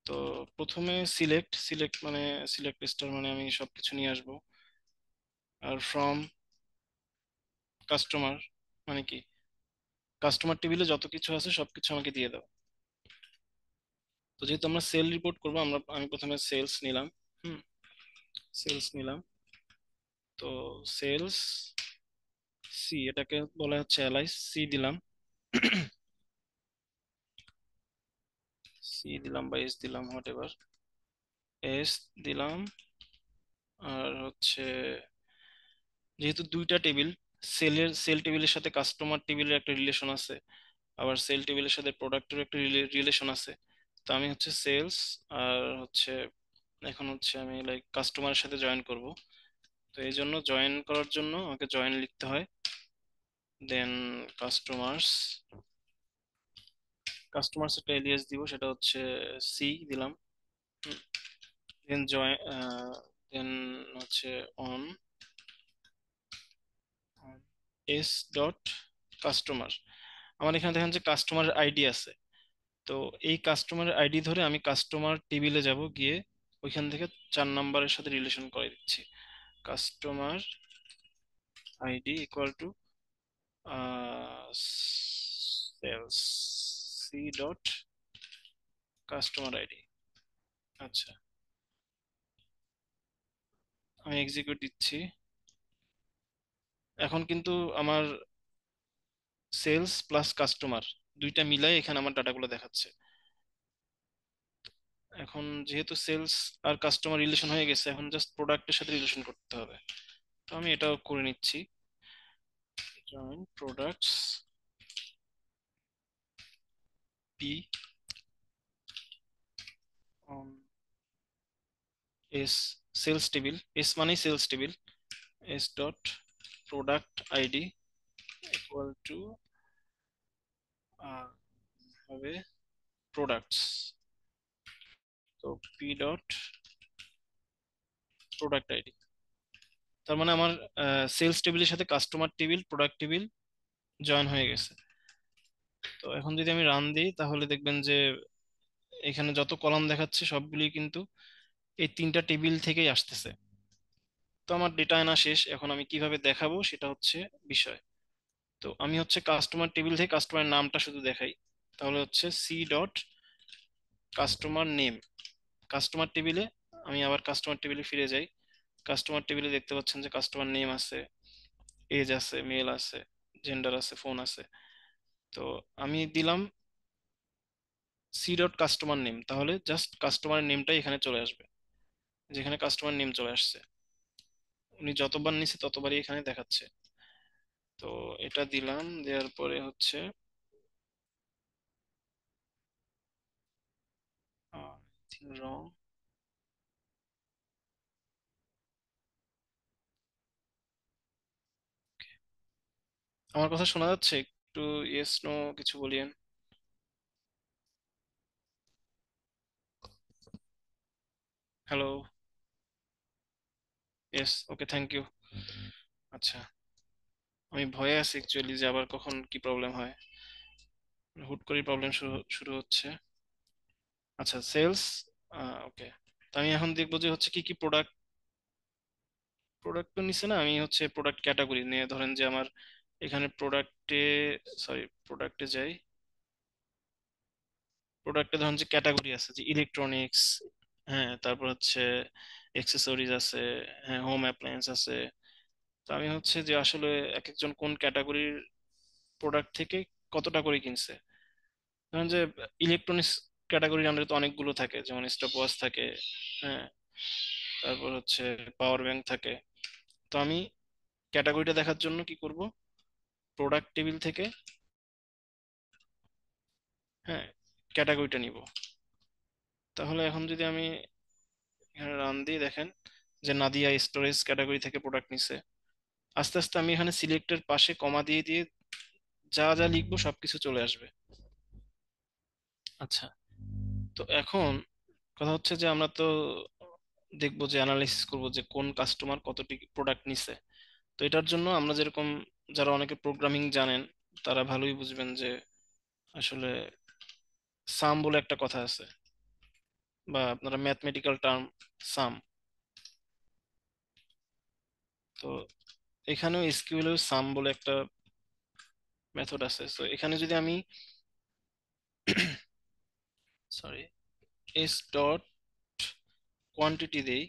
[SPEAKER 3] তো প্রথমে সিলেক্ট মানে সিলেক্ট লিস্টার মানে আমি সবকিছু নিয়ে আসবো। আর ফ্রম কাস্টমার মানে কি, কাস্টমার টেবিলে যত কিছু আছে সবকিছু আমাকে দিয়ে দাও। তো যেহেতু আমরা সেল রিপোর্ট করবো, আমি প্রথমে সেলস নিলাম। হুম, সেলস নিলাম। তো সেলস সি, এটাকে বলা হচ্ছে অ্যালাইস, সি দিলাম। সি দিলাম বা এস দিলাম, হোয়াট এভার, এস দিলাম। আর হচ্ছে যেহেতু দুইটা টেবিল, সেল টেবিলের সাথে কাস্টমার টেবিলের একটা রিলেশন আছে, আবার সেল টেবিলের সাথে প্রোডাক্টের একটা রিলেশন আছে। তো আমি হচ্ছে সেলস আর হচ্ছে এখন হচ্ছে আমি লাইক কাস্টমারের সাথে জয়েন করব। তো এই জন্য জয়েন করার জন্য আমাকে জয়েন লিখতে হয়। দেন কাস্টমার্স, কাস্টমার্স একটা এলিয়াস দিব, সেটা হচ্ছে সি দিলাম। দেন জয়েন, দেন হচ্ছে অন এস ডট কাস্টমার। আমার এখানে দেখেন যে কাস্টমার আইডি আছে। তো এই কাস্টমার আইডি ধরে আমি কাস্টমার টেবিলে যাব, গিয়ে ওইখান থেকে 4 নাম্বারের সাথে রিলেশন করে দিচ্ছি। Customer ID equal to sales C dot customer ID. আচ্ছা, আমি এক্সিকিউট দিচ্ছি। এখন কিন্তু আমার সেলস প্লাস কাস্টমার দুইটা মিলাই এখানে আমার ডাটাগুলো দেখাচ্ছে। এখন যেহেতু সেলস আর কাস্টমার রিলেশন হয়ে গেছে, এখন জাস্ট প্রোডাক্টের সাথে রিলেশন করতে হবে। তো আমি এটাও করে নিচ্ছি। Join products P on S, sales table, S মানেই sales table, S dot product ID equal to হবে প্রোডাক্টস। তো পি ডট প্রোডাক্ট আইডি। তার মানে আমার সেলস টেবিলের সাথে customer table, product table join হয়ে গেছে। তো এখন যদি আমি রান দিই তাহলে দেখবেন যে এখানে যত কলাম দেখাচ্ছে সবগুলি কিন্তু এই 3টা টেবিল থেকেই আসতেছে। তো আমার ডেটা আনা শেষ, এখন আমি কিভাবে দেখাবো সেটা হচ্ছে বিষয়। তো আমি হচ্ছে কাস্টমার টেবিল থেকে কাস্টমারের নামটা শুধু দেখাই। তাহলে হচ্ছে C dot customer name. Customer টেবিলে আমি আবার কাস্টমার টেবিলে ফিরে যাই। কাস্টমার টেবিলে দেখতে পাচ্ছেন যে কাস্টমার নেম আছে, এজ আছে, মেল আছে, জেন্ডার আছে, ফোন আছে। তো আমি দিলাম সি ডট কাস্টমার নেম, তাহলে জাস্ট কাস্টমার নেমটাই এখানে চলে আসবে, যেখানে কাস্টমার নেম চলে আসছে। উনি যতবার নিছে ততবারই এখানে দেখাচ্ছে। তো এটা দিলাম, দেওয়ার পরে হচ্ছে রং। আমার কথা শোনা যাচ্ছে? একটু ইয়েস নো কিছু বলিয়েন। Hello, yes, okay, thank you. আচ্ছা, আমি ভয়ে আছি অ্যাকচুয়ালি যে আবার কখন কি প্রবলেম হয়, হুট করে প্রবলেম শুরু শুরু হচ্ছে। আচ্ছা, সেলস, ওকে। তো আমি এখন দেখবো যে হচ্ছে কি কি প্রোডাক্ট, প্রোডাক্ট তো নিছে না, আমি হচ্ছে প্রোডাক্ট ক্যাটাগরি নিয়ে, ধরেন যে আমার এখানে প্রোডাক্টে, সরি প্রোডাক্টে যাই, প্রোডাক্টে ধরেন যে ক্যাটাগরি আছে যে ইলেকট্রনিক্স, হ্যাঁ, তারপর হচ্ছে এক্সেসরিজ আছে, হ্যাঁ, হোম অ্যাপ্লায়েন্স আছে। তো আমি হচ্ছে যে আসলে এক একজন কোন ক্যাটাগরির প্রোডাক্ট থেকে কতটা করে কিনছে। ধরেন যে ইলেকট্রনিক্স ক্যাটাগরির আন্ডারে তো অনেকগুলো থাকে, যেমন স্টপ ওয়াচ থাকে, হ্যাঁ, তারপর হচ্ছে পাওয়ার ব্যাংক থাকে। তো আমি ক্যাটাগরিটা দেখার জন্য কি করব, প্রোডাক্ট টেবিল থেকে হ্যাঁ ক্যাটাগরিটা নিব। তাহলে এখন যদি আমি এখানে রান দিয়ে দেখেন যে নাদিয়া স্টোরেজ ক্যাটাগরি থেকে প্রোডাক্ট নিছে। আস্তে আস্তে আমি এখানে সিলেক্টের পাশে কমা দিয়ে দিয়ে যা যা লিখবো সবকিছু চলে আসবে। আচ্ছা, তো এখন কথা হচ্ছে যে আমরা তো দেখবো যে অ্যানালাইসিস করবো যে কোন কাস্টমার কতটি প্রোডাক্ট নিছে। তো এটার জন্য আমরা যেরকম, যারা অনেকে প্রোগ্রামিং জানেন তারা ভালোই বুঝবেন যে আসলে সাম বলে একটা কথা আছে, বা আপনারা ম্যাথমেটিক্যাল টার্ম সাম। তো এখানেও এসকিউএল এও সাম বলে একটা মেথড আছে। তো এখানে যদি আমি সরি এস ডট কোয়ান্টিটি দেই,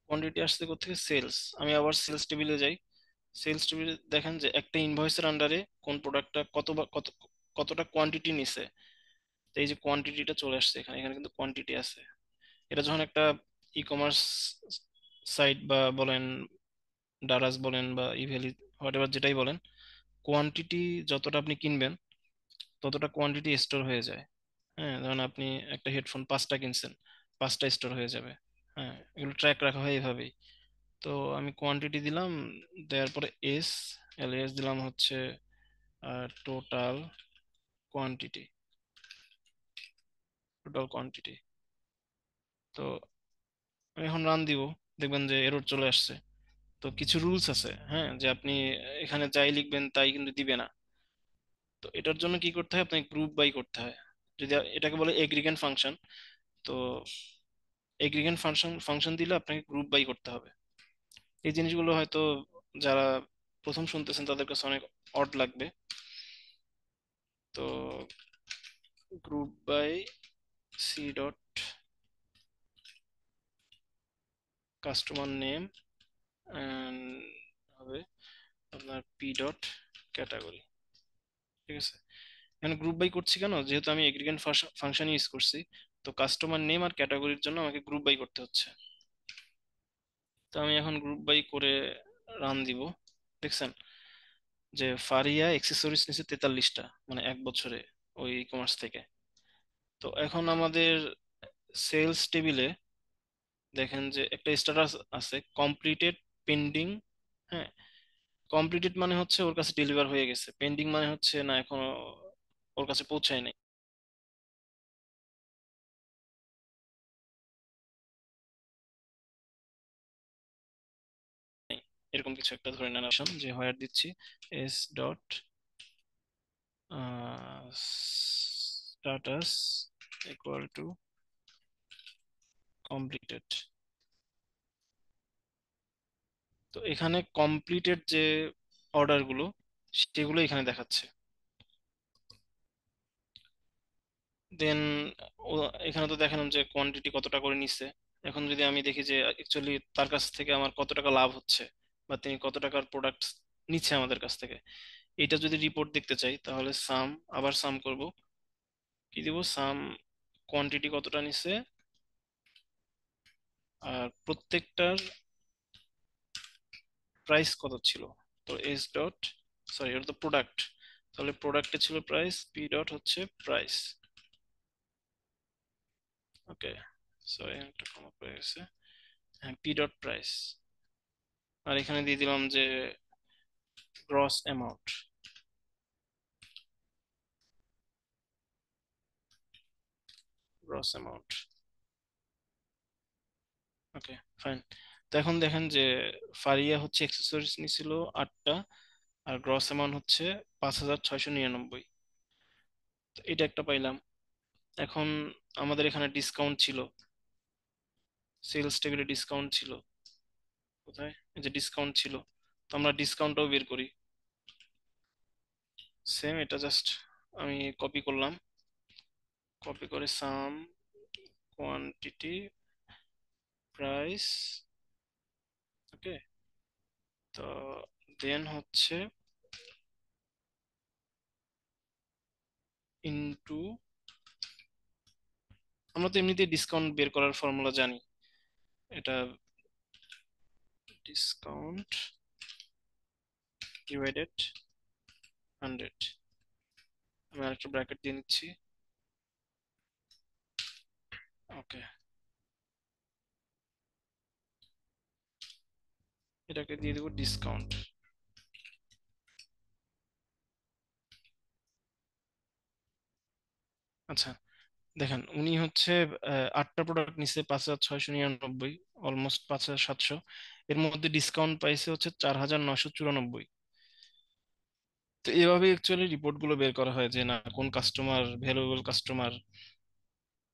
[SPEAKER 3] কোয়ান্টিটি আসছে কোথেকে, সেলস। আমি আবার সেলস টেবিলে যাই। সেলস টেবিলে দেখেন যে একটা ইনভয়েসের আন্ডারে কোন প্রোডাক্টটা কতটা কোয়ান্টিটি নিছে। তো এই যে কোয়ান্টিটিটা চলে আসছে এখানে, এখানে কিন্তু কোয়ান্টিটি আছে। এটা যখন একটা ই কমার্স সাইট বা বলেন, ডারাস বলেন বা ইভেলি, হোয়াট এভার যেটাই বলেন, কোয়ান্টিটি যতটা আপনি কিনবেন ততটা কোয়ান্টিটি স্টোর হয়ে যায়। হ্যাঁ, ধরেন আপনি একটা হেডফোন 5টা কিনছেন, 5টা স্টোর হয়ে যাবে। হ্যাঁ, এগুলো ট্র্যাক রাখা হয় এভাবেই। তো আমি কোয়ান্টিটি দিলাম, দেওয়ার পরে এস দিলাম হচ্ছে টোটাল কোয়ান্টিটি, টোটাল কোয়ান্টিটি। তো আমি এখন রান দিব, দেখবেন যে এরর চলে আসছে। তো কিছু রুলস আছে, হ্যাঁ, যে আপনি এখানে যাই লিখবেন তাই কিন্তু দিবে না। তো এটার জন্য কি করতে হয়, আপনাকে গ্রুপ বাই করতে হয়। যদি এটাকে বলে এগ্রিগেন্ট ফাংশন। তো এগ্রিগেন্ট ফাংশন দিলে আপনাকে গ্রুপ বাই করতে হবে। এই জিনিসগুলো হয়তো যারা প্রথম শুনতেছেন তাদের কাছে অনেক অড লাগবে। তো group by C dot customer name হবে আপনার পি ডট ক্যাটাগরি। ঠিক আছে, এখানে গ্রুপ বাই করছি কেন, যেহেতু আমি এগ্রিগেন্ট ফাংশন ইউজ করছি। তো কাস্টমার নেম আর ক্যাটাগরির জন্য আমাকে গ্রুপ বাই করতে হচ্ছে। তো আমি এখন গ্রুপ বাই করে রান দিব। দেখছেন যে ফারিয়া অ্যাক্সেসরিজ নিচে 43টা, মানে 1 বছরে ওই ই কমার্স থেকে। তো এখন আমাদের সেলস টেবিলে দেখেন যে একটা স্ট্যাটাস আছে, কমপ্লিটেড, পেন্ডিং। হ্যাঁ, কমপ্লিটেড মানে হচ্ছে ওর কাছে ডেলিভার হয়ে গেছে, পেন্ডিং মানে হচ্ছে না এখনো ওর কাছে পৌঁছায় নাই। এরকম কিছু একটা ধরে নেন অপশন, যে হোয়ার দিচ্ছি S dot status equal to completed. তো এখানে কমপ্লিটেড যে অর্ডার গুলো সেগুলো এখানে দেখাচ্ছে। দেন এখানে তো দেখালাম যে কোয়ান্টিটি কতটা করে নিচ্ছে। এখন যদি আমি দেখি যে অ্যাকচুয়ালি তার কাছ থেকে আমার কত টাকা লাভ হচ্ছে, বা তিনি কত টাকার প্রোডাক্ট নিচ্ছে আমাদের কাছ থেকে, এটা যদি রিপোর্ট দেখতে চাই তাহলে সাম, আবার সাম করব। কি দিব, সাম কোয়ান্টিটি কতটা নিচ্ছে আর প্রত্যেকটার প্রাইস কত ছিল। তো এস ডট, সরি এটা তো প্রোডাক্ট, তাহলে প্রোডাক্টে ছিল প্রাইস, পি ডট হচ্ছে প্রাইস। ওকে, সরি একটা কমা পড়ে গেছে। হ্যাঁ, পি ডট প্রাইস। আর এখানে দিয়ে দিলাম যে গ্রস অ্যামাউন্ট, গ্রস অ্যামাউন্ট। ওকে, ফাইন। তো এখন দেখেন যে ফারিয়া হচ্ছে অ্যাক্সেসরিজ নিছিল 8টা, আর গ্রস অ্যামাউন্ট হচ্ছে 5,699। তো এটা একটা পাইলাম। এখন আমাদের এখানে ডিসকাউন্ট ছিল, সেলস টেবিলে ডিসকাউন্ট ছিল। কোথায়, এই যে ডিসকাউন্ট ছিল। তো আমরা ডিসকাউন্টটাও বের করি। সেম, এটা জাস্ট আমি কপি করলাম, কপি করে সাম কোয়ান্টিটি প্রাইস। ওকে, তো দেন হচ্ছে ইনটু, আমরা তো এমনিতেই ডিসকাউন্ট বের করার ফর্মুলা জানি, এটা ডিসকাউন্ট ডিভাইডেড 100, আমি আরেকটা ব্র্যাকেট দিয়ে নিচ্ছি। ওকে, এটাকে দিয়ে দেবো ডিসকাউন্ট। আচ্ছা, দেখেন উনি হচ্ছে 8টা প্রোডাক্ট নিচ্ছে 5,699, অলমোস্ট 5,700। এর মধ্যে ডিসকাউন্ট পাইছে হচ্ছে 4,994। তো এভাবে অ্যাকচুয়ালি রিপোর্ট গুলো বের করা হয় যে না কোন কাস্টমার ভ্যালুয়েবল কাস্টমার।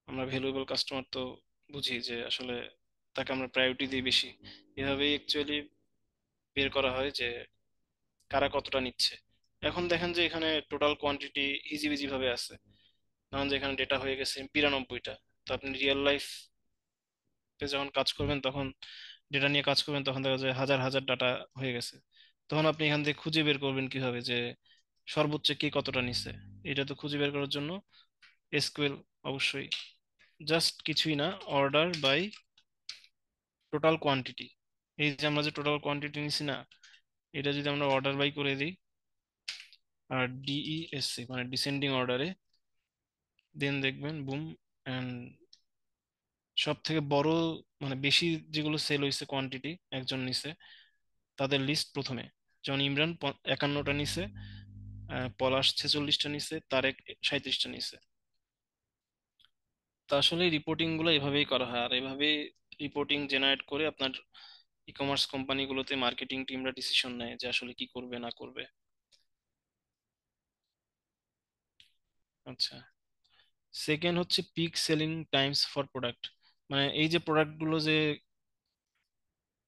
[SPEAKER 3] আমরা ভ্যালুয়েবল কাস্টমার তো বুঝি যে আসলে তাকে আমরা প্রায়োরিটি দিই বেশি। এভাবেই অ্যাকচুয়ালি বের করা হয় যে কারা কতটা নিচ্ছে। এখন দেখেন যে এখানে টোটাল কোয়ান্টিটি হিজিবিজি ভাবে আছে, ধরুন যে এখানে ডেটা হয়ে গেছে 92টা। তো আপনি রিয়েল লাইফ যখন কাজ করবেন তখন ডেটা নিয়ে কাজ করবেন তখন দেখা যায় হাজার হাজার ডাটা হয়ে গেছে। তখন আপনি এখান থেকে খুঁজে বের করবেন কিভাবে যে সর্বোচ্চ কে কতটা নিচ্ছে। এটা তো খুঁজে বের করার জন্য এসকিউএল অবশ্যই। জাস্ট কিছুই না, অর্ডার বাই টোটাল কোয়ান্টিটি। এই যে আমরা যে টোটাল কোয়ান্টিটি নিছি না, এটা যদি আমরা অর্ডার বাই করে দিই আর ডিইএসসি মানে ডিসেন্ডিং অর্ডারে, দেন দেখবেন বুম, এন্ড সব থেকে বড় মানে বেশি যেগুলো সেল হয়েছে কোয়ান্টিটি একজন নিছে তাদের লিস্ট প্রথমে। যেমন ইমরান 51টা নিছে, পলাশ 46টা নিছে, তারেক 37টা নিছে। তো আসলে রিপোর্টিং গুলো এভাবেই করা হয়, আর এভাবে রিপোর্টিং জেনারেট করে আপনার ই কমার্স কোম্পানিগুলোতে মার্কেটিং টিমরা ডিসিশন নেয় যে আসলে কি করবে না করবে। আচ্ছা, সেকেন্ড হচ্ছে peak selling times for product. মানে এই যে প্রোডাক্ট গুলো যে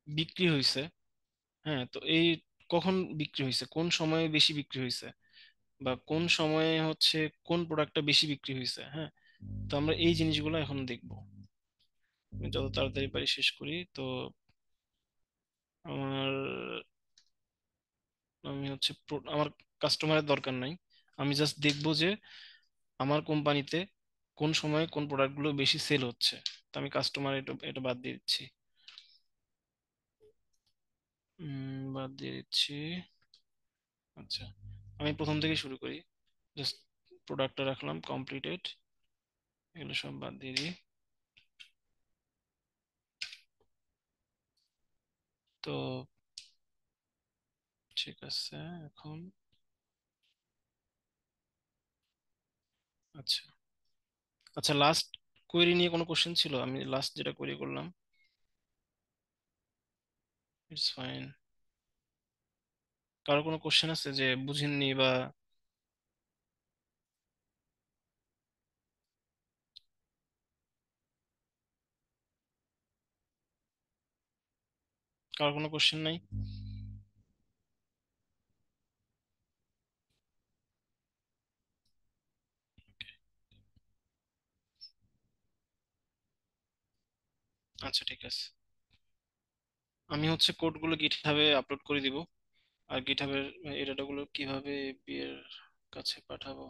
[SPEAKER 3] বিক্রি হয়েছে, হ্যাঁ, তো এই কখন বিক্রি হয়েছে, কোন সময়ে বেশি বিক্রি হয়েছে, বা কোন সময়ে হচ্ছে কোন প্রোডাক্টটা বেশি বিক্রি হয়েছে। হ্যাঁ, তো আমরা এই জিনিসগুলো এখন দেখবো। আমি যত তাড়াতাড়ি পারি শেষ করি। তো আমার আমি হচ্ছে আমার কাস্টমারের দরকার নাই, আমি জাস্ট দেখবো যে আমার কোম্পানিতে কোন সময়ে কোন প্রোডাক্টগুলো বেশি সেল হচ্ছে। তো আমি কাস্টমার এটা এটা বাদ দিয়ে দিচ্ছি। বাদ দিয়ে দিচ্ছি। আচ্ছা, আমি প্রথম থেকে শুরু করি। জাস্ট প্রোডাক্টটা রাখলাম কমপ্লিটেড, এগুলো সব বাদ দিয়ে দিই। তো ঠিক আছে এখন। আচ্ছা, আচ্ছা, লাস্ট কোয়েরি নিয়ে কোনো কোশ্চেন ছিল? আমি লাস্ট যেটা কোয়েরি করলাম। It's fine. কারো কোনো কোশ্চেন আছে যে বুঝেননি, বা কারো কোনো কোশ্চেন নাই? আচ্ছা, ঠিক আছে। আমি হচ্ছে কোডগুলো গিটহাবে আপলোড করে দিব। আর গিটহাবের এই ডাটাগুলো কিভাবে এফবি এর কাছে পাঠাবো?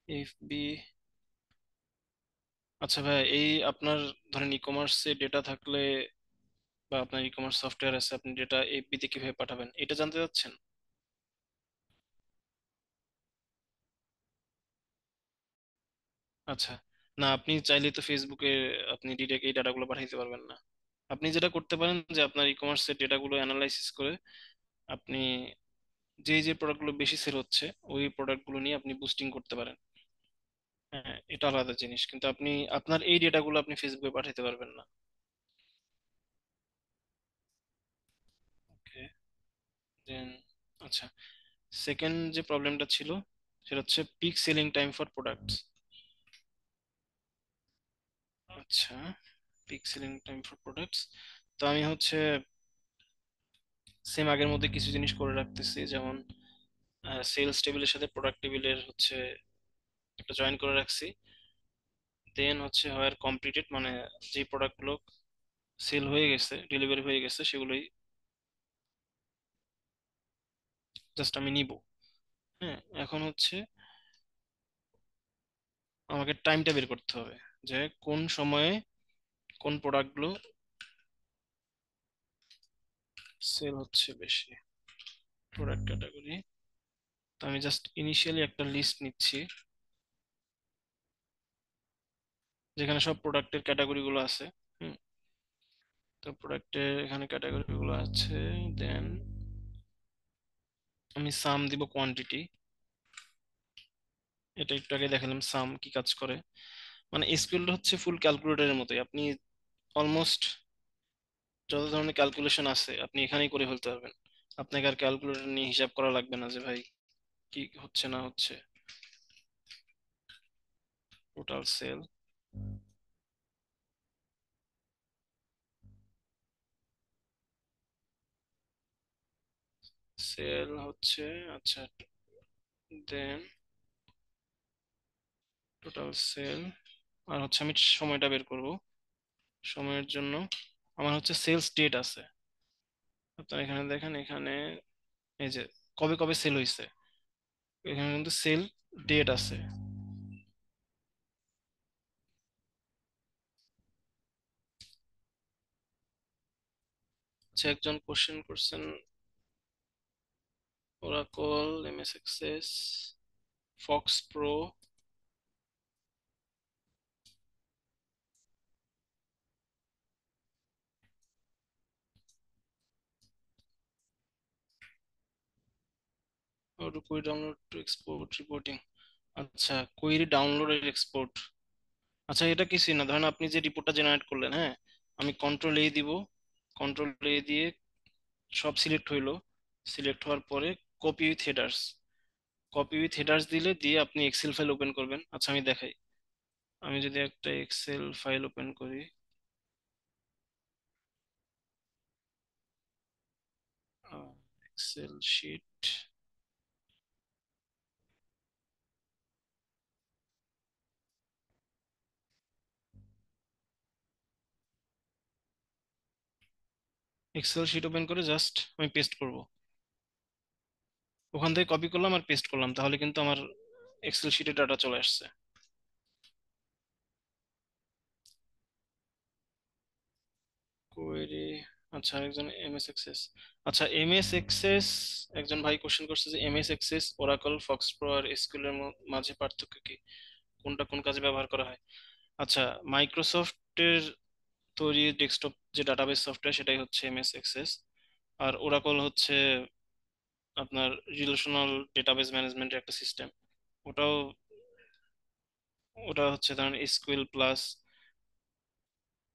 [SPEAKER 3] এফবি। আচ্ছা ভাই, এই আপনার ধরেন ই কমার্সে ডেটা থাকলে বা আপনার ই কমার্স সফটওয়্যার আছে, আপনি ডেটা এফবি তে কিভাবে পাঠাবেন এটা জানতে চাচ্ছেন? আচ্ছা, না আপনি চাইলে তো ফেসবুকে আপনি ডিরেক্ট এই ডাটাগুলো পাঠাইতে পারবেন না। আপনি যেটা করতে পারেন যে আপনার ই কমার্সের ডেটাগুলো অ্যানালাইসিস করে আপনি যে যে প্রোডাক্টগুলো বেশি সেল হচ্ছে ওই প্রোডাক্টগুলো নিয়ে আপনি বুস্টিং করতে পারেন। হ্যাঁ, এটা আলাদা জিনিস, কিন্তু আপনি আপনার এই ডেটাগুলো আপনি ফেসবুকে পাঠাতে পারবেন না। ওকে, দেন আচ্ছা, সেকেন্ড যে প্রবলেমটা ছিল সেটা হচ্ছে peak selling time for products. আচ্ছা, peak selling time for products. তো আমি হচ্ছে সেম আগের মধ্যে কিছু জিনিস করে রাখতেছি, যেমন সেলস টেবিলের সাথে প্রোডাক্ট টেবিলের হচ্ছে একটা জয়েন করে রাখছি। দেন হচ্ছে হয় কমপ্লিটেড মানে যে প্রোডাক্টগুলো সেল হয়ে গেছে ডেলিভারি হয়ে গেছে সেগুলোই জাস্ট আমি নিব। হ্যাঁ, এখন হচ্ছে আমাকে টাইমটা বের করতে হবে যে কোন সময়ে কোন প্রোডাক্টগুলো সেল হচ্ছে বেশি, প্রোডাক্ট ক্যাটাগরি। তো আমি জাস্ট ইনিশিয়ালি একটা লিস্ট নিচ্ছি যেখানে সব প্রোডাক্টের ক্যাটাগরি গুলো আছে। হুম, তো প্রোডাক্টের এখানে ক্যাটাগরি গুলো আছে। দেন আমি সাম দিব কোয়ান্টিটি। এটা একটু আগে দেখালাম সাম কি কাজ করে। মানে এসকিউএল হচ্ছে ফুল ক্যালকুলেটরের মতোই, আপনি অলমোস্ট যত ধরনের ক্যালকুলেশন আছে আপনি এখানেই করে ফেলতে পারবেন। আপনাকে আর ক্যালকুলেটর নিয়ে হিসাব করা লাগবে না যে ভাই কি হচ্ছে না হচ্ছে। টোটাল সেল, সেল হচ্ছে, আচ্ছা, দেন টোটাল সেল, আর হচ্ছে আমি সময়টা বের করব। সময়ের জন্য আমার হচ্ছে সেলস ডেট আছে। আপনারা এখানে দেখেন, এখানে এই যে কবে কবে সেল হয়েছে, এখানে কিন্তু সেল ডেট আছে। আচ্ছা, একজন কোশ্চেন করছেন Oracle, MS Access, FoxPro. How to query download to export reporting? আচ্ছা, কোয়েরি ডাউনলোড এর এক্সপোর্ট। আচ্ছা, এটা কিছুই না, ধরেন আপনি যে রিপোর্টটা জেনারেট করলেন, হ্যাঁ, আমি কন্ট্রোল এ দিব, কন্ট্রোল এ দিয়ে সব সিলেক্ট হইলো, সিলেক্ট হওয়ার পরে copy with headers, copy with headers দিলে দিয়ে আপনি এক্সেল ফাইল ওপেন করবেন। আচ্ছা আমি দেখাই, আমি যদি একটা এক্সেল ফাইল ওপেন করি, Excel sheet, Excel sheet open করে জাস্ট আমি পেস্ট করব, ওখান থেকে কপি করলাম আর পেস্ট করলাম, তাহলে কিন্তু আমার এক্সেল শিটে ডাটা চলে আসছে। কোয়েরি, আচ্ছা একজন এমএস এক্সেস, আচ্ছা এমএস এক্সেস, একজন ভাই কোশ্চেন করছে যে MS Access, Oracle, FoxPro আর এসকিউএল এর মাঝে পার্থক্য কি, কোনটা কোন কাজে ব্যবহার করা হয়। আচ্ছা, মাইক্রোসফটের তৈরি ডেস্কটপ যে ডাটাবেস সফটওয়্যার সেটাই হচ্ছে এমএস এক্সেস, আর ওরাকল হচ্ছে আপনার রিলেশনাল ডেটাবেস ম্যানেজমেন্টের একটা সিস্টেম। ওটাও, ওটা হচ্ছে ধরেন এসকিউএল প্লাস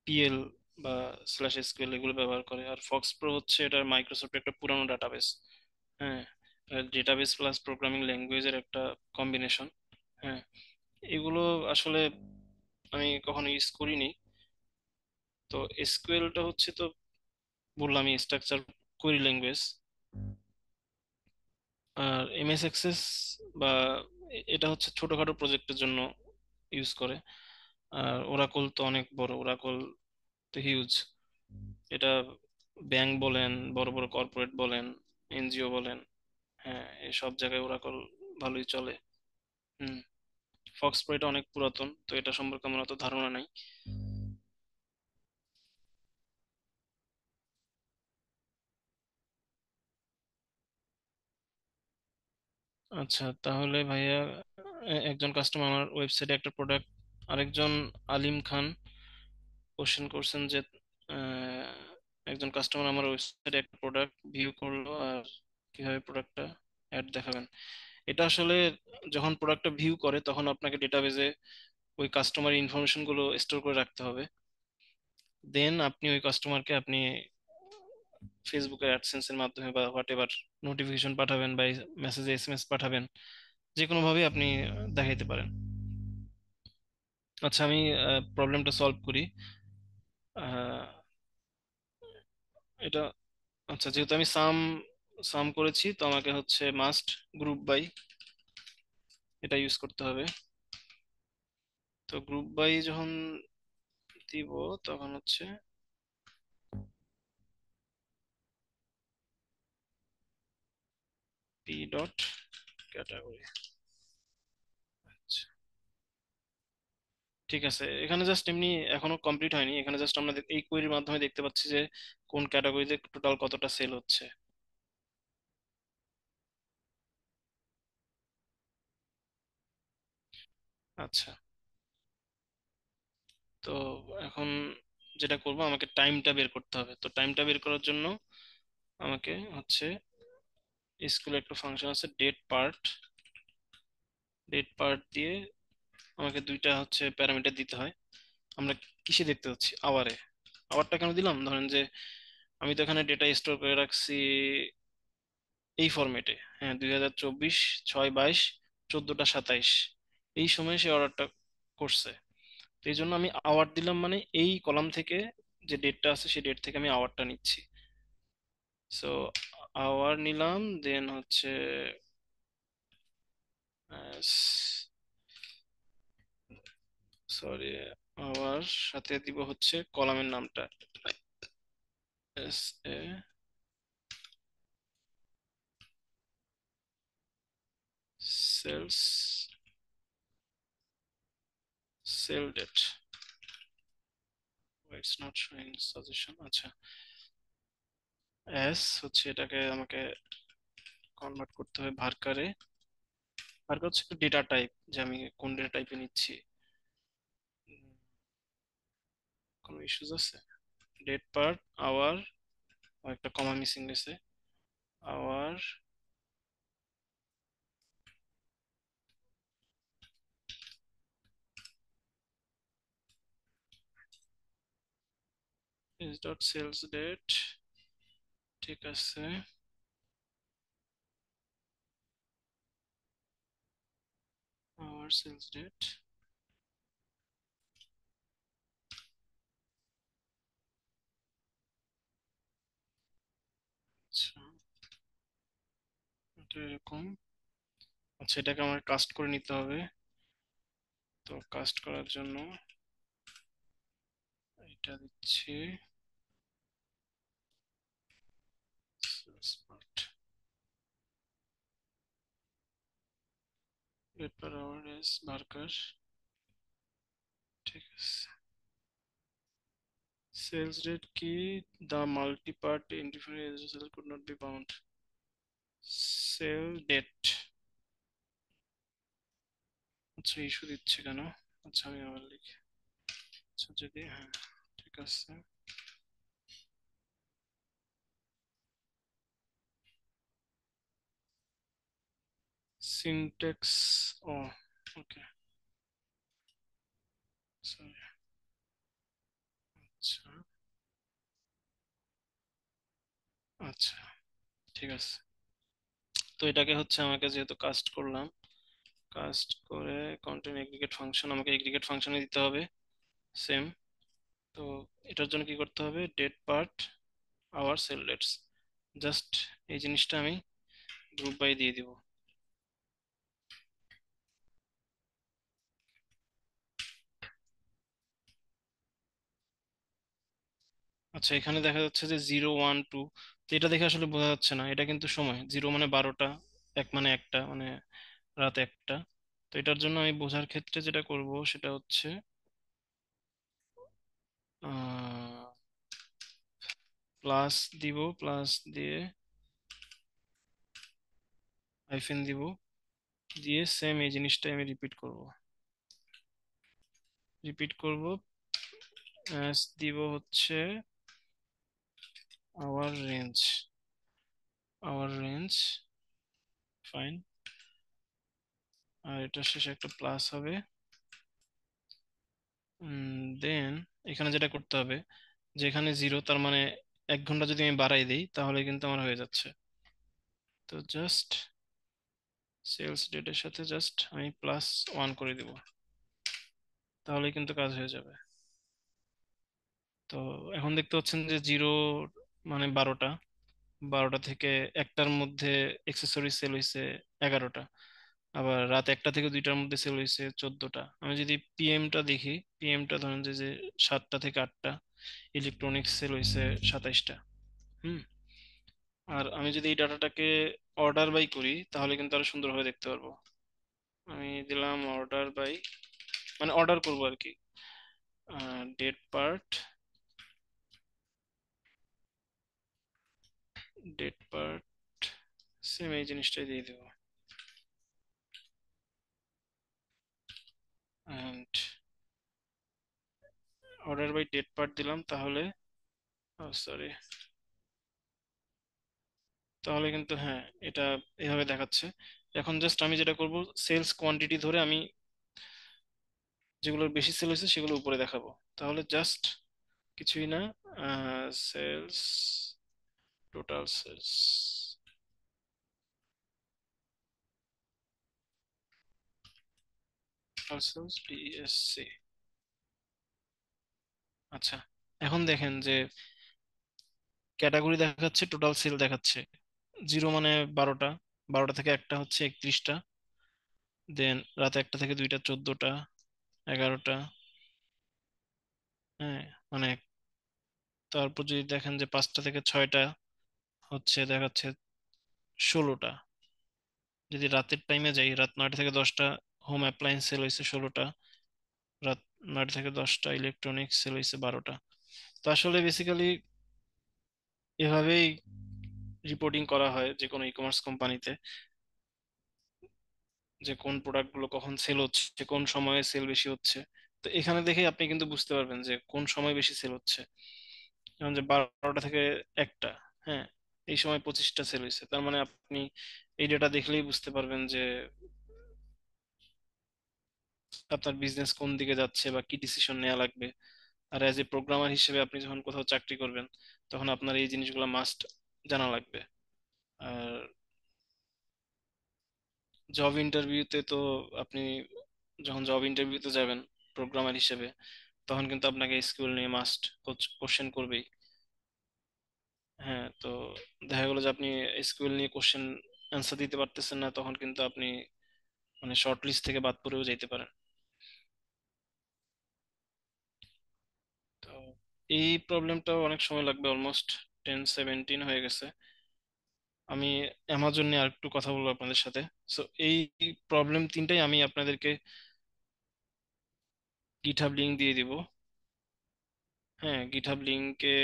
[SPEAKER 3] পিএল বা স্ল্যাশ এসকিউএল এগুলো ব্যবহার করে। আর ফক্স প্রো হচ্ছে এটা মাইক্রোসফটের একটা পুরানো ডাটাবেস। হ্যাঁ, ডেটাবেস প্লাস প্রোগ্রামিং ল্যাঙ্গুয়েজের একটা কম্বিনেশন। হ্যাঁ, এগুলো আসলে আমি কখনো ইউজ করিনি। তো এসকিউএলটা হচ্ছে, তো বললাম স্ট্রাকচার কোয়েরি ল্যাঙ্গুয়েজ। আর এমএস এক্সেস বা এটা হচ্ছে ছোটখাটো প্রজেক্টের জন্য ইউজ করে। আর ওরাকল তো অনেক বড়, ওরাকল তো হিউজ। এটা ব্যাংক বলেন, বড় বড় কর্পোরেট বলেন, এনজিও বলেন, হ্যাঁ, এই সব জায়গায় ওরাকল ভালোই চলে। হুম, ফক্স প্রো এটা অনেক পুরাতন, তো এটা সম্পর্কে আমার অত ধারণা নাই। আচ্ছা তাহলে ভাইয়া, একজন কাস্টমার আমার ওয়েবসাইটে একটা প্রোডাক্ট, আরেকজন আলিম খান কোশ্চেন করছেন যে আহ, একজন কাস্টমার আমার ওয়েবসাইটে একটা প্রোডাক্ট ভিউ করলো আর কিভাবে প্রোডাক্টটা অ্যাড দেখাবেন। এটা আসলে যখন প্রোডাক্টটা ভিউ করে তখন আপনাকে ডেটাবেজে ওই কাস্টমার ইনফরমেশন গুলো স্টোর করে রাখতে হবে। দেন আপনি ওই কাস্টমারকে আপনি ফেসবুকের অ্যাডসেন্স এর মাধ্যমে বা হোয়াট এভার নোটিফিকেশন পাঠাবেন বা মেসেজে এসএমএস পাঠাবেন, যে কোনো ভাবে আপনি দেখাইতে পারেন। আচ্ছা আমি প্রবলেমটা সলভ করি। আহ, এটা, আচ্ছা যেহেতু আমি সাম সাম করেছি তো আমাকে হচ্ছে মাস্ট গ্রুপ বাই এটা ইউজ করতে হবে। তো গ্রুপ বাই যখন দিব তখন হচ্ছে পি ডট ক্যাটাগরি। ঠিক আছে, এখানে জাস্ট এমনি এখনো কমপ্লিট হয়নি, এখানে জাস্ট আমরা এই কোয়েরির মাধ্যমে দেখতে পাচ্ছি যে কোন ক্যাটাগরিতে টোটাল কতটা সেল হচ্ছে। আচ্ছা, তো এখন যেটা করব, আমাকে টাইমটা বের করতে হবে। তো টাইমটা বের করার জন্য আমাকে হচ্ছে স্কুলে একটা ফাংশন আছে ডেট পার্ট, ডেট পার্ট দিয়ে আমাকে দুইটা হচ্ছে প্যারামিটার দিতে হয়। আমরা কিসে দেখতে হচ্ছি? আওয়ারে। আওয়ারটা কেন দিলাম, ধরেন যে আমি তো এখানে ডেটা স্টোর করে রাখছি এই ফরম্যাটে, হ্যাঁ, 2024 6/22 14টা 27 এই সময় সে অর্ডারটা করছে। তো এই জন্য আমি আওয়ার দিলাম, মানে এই কলাম থেকে যে ডেটটা আছে সেই ডেট থেকে আমি আওয়ারটা নিচ্ছি। সো আওয়ার নিলাম, দেন হচ্ছে সরি, আওয়ার সাথে দিব হচ্ছে কলামের নামটা as a sales sale date, it's not showing suggestion. আচ্ছা, এস হচ্ছে এটাকে আমাকে কনভার্ট করতে হবে ভার্কারে। ভার্কার হচ্ছে একটা ডেটা টাইপ, যে আমি কোন ডেটা টাইপে নিচ্ছি। উম, কোনো ইস্যুস আছে? ডেট পার্ট আওয়ার, একটা কমা মিসিং গেছে, hour is dot sales date. ঠিক আছে, আওয়ার সেলস ডেট। আচ্ছা, এটা এরকম। আচ্ছা, এটাকে আমার কাস্ট করে নিতে হবে। তো কাস্ট করার জন্য এটা দিচ্ছি sales part, date per hour as varchar. ঠিক আছে, সেলস রেট কি, the multi-part interface result could not be bound, sale date. আচ্ছা, ইস্যু দিচ্ছে কেন? আচ্ছা, আমি আবার লিখি। আচ্ছা, যদি হ্যাঁ, ঠিক আছে, সিনট্যাক্স, ও ওকে, সরি। আচ্ছা, আচ্ছা, ঠিক আছে। তো এটাকে হচ্ছে আমাকে যেহেতু কাস্ট করলাম, কাস্ট করে কন্টেন্ট এগ্রিগেট ফাংশন, আমাকে এগ্রিগেট ফাংশনে দিতে হবে সেম। তো এটার জন্য কি করতে হবে, date part hour sale dates, just এই জিনিসটা আমি গ্রুপ বাই দিয়ে দিব। আচ্ছা, এখানে দেখা যাচ্ছে যে 0 1 2, তো এটা দেখে আসলে বোঝা যাচ্ছে না, এটা কিন্তু সময়। 0 মানে 12টা, এক মানে একটা, মানে রাত একটা। তো এটার জন্য আমি বোঝার ক্ষেত্রে যেটা করব সেটা হচ্ছে প্লাস দিব, প্লাস দিয়ে হাইফেন দিব, দিয়ে সেম এই জিনিসটাই আমি রিপিট করব। দিব হচ্ছে hour range, hour range, fine. আর এটা শেষে একটা প্লাস হবে। দেন এখানে যেটা করতে হবে, যেখানে 0 তার মানে 1 ঘন্টা যদি আমি বাড়াই দিই তাহলে কিন্তু আমার হয়ে যাচ্ছে। তো জাস্ট সেলস ডেটের সাথে জাস্ট আমি +1 করে দিব, তাহলে কিন্তু কাজ হয়ে যাবে। তো এখন দেখতে পাচ্ছেন যে 0 মানে 12টা, 12টা থেকে একটার মধ্যে এক্সেসরি সেল হয়েছে 11টা, আবার রাত 1টা থেকে 2টার মধ্যে সেল হয়েছে 14টা। আমি যদি পিএমটা দেখি, পিএমটা ধরেন যে 7টা থেকে 8টা, ইলেকট্রনিক্স সেল হয়েছে 27টা। হুম। আর আমি যদি এই ডাটাটাকে অর্ডার বাই করি তাহলে কিন্তু আরো সুন্দরভাবে দেখতে পারবো। আমি দিলাম অর্ডার বাই, মানে অর্ডার করবো আর কি। Date part, date part same এই জিনিসটাই দিয়ে দেবো। And order by date part দিলাম, তাহলে সরি, তাহলে কিন্তু হ্যাঁ এটা এভাবে দেখাচ্ছে। এখন জাস্ট আমি যেটা করব, সেলস কোয়ান্টিটি ধরে আমি যেগুলোর বেশি সেল হয়েছে সেগুলো উপরে দেখাবো। তাহলে জাস্ট কিছুই না, sales, total sales, total sales BSC. আচ্ছা, এখন দেখেন যে ক্যাটাগরি দেখাচ্ছে, টোটাল সেল দেখাচ্ছে। জিরো মানে 12টা, 12টা থেকে একটা হচ্ছে 31টা, দেন রাতে 1টা থেকে 2টা 14টা, 11টা, হ্যাঁ মানে। তারপর যদি দেখেন যে 5টা থেকে 6টা হচ্ছে দেখাচ্ছে 16টা। যদি রাতের টাইমে যাই, রাত 9টা থেকে 10টা হোম অ্যাপ্লায়েন্স সেল হয়েছে 16টা, রাত 9টা থেকে 10টা ইলেকট্রনিক্স সেল হয়েছে 12টা। তো আসলে বেসিক্যালি এভাবেই রিপোর্টিং করা হয় যে কোনো ই কমার্স কোম্পানিতে, যে কোন প্রোডাক্টগুলো কখন সেল হচ্ছে, কোন সময়ে সেল বেশি হচ্ছে। তো এখানে দেখে আপনি কিন্তু বুঝতে পারবেন যে কোন সময় বেশি সেল হচ্ছে। যেমন যে 12টা থেকে 1টা, হ্যাঁ এই সময় 25টা সেল হয়েছে, তার মানে আপনি এই ডেটা দেখলেই বুঝতে পারবেন যে আপনার বিজনেস কোন দিকে যাচ্ছে বা কি ডিসিশন নেওয়া লাগবে। আর অ্যাজ এ প্রোগ্রামার হিসেবে আপনি যখন কোথাও চাকরি করবেন, তখন আপনার এই জিনিসগুলো মাস্ট জানা লাগবে। আর জব ইন্টারভিউতে তো আপনি যখন জব ইন্টারভিউতে যাবেন প্রোগ্রামার হিসেবে, তখন কিন্তু আপনাকে এসকিউএল নিয়ে মাস্ট কোশ্চেন করবেই। হ্যাঁ, তো দেখা গেলো যে আপনি এসকিউএল নিয়ে কোশ্চেন অ্যান্সার দিতে পারতেছেন না, তখন কিন্তু আপনি মানে শর্ট লিস্ট থেকে বাদ পড়েও যেতে পারেন। তো এই প্রবলেমটা অনেক সময় লাগবে, অলমোস্ট 10-17 হয়ে গেছে। আমি অ্যামাজন নিয়ে আরেকটু কথা বলবো আপনাদের সাথে। সো এই প্রবলেম তিনটাই আমি আপনাদেরকে গিটহাব লিংক দিয়ে দিব। হ্যাঁ, গিটহাব লিংকে,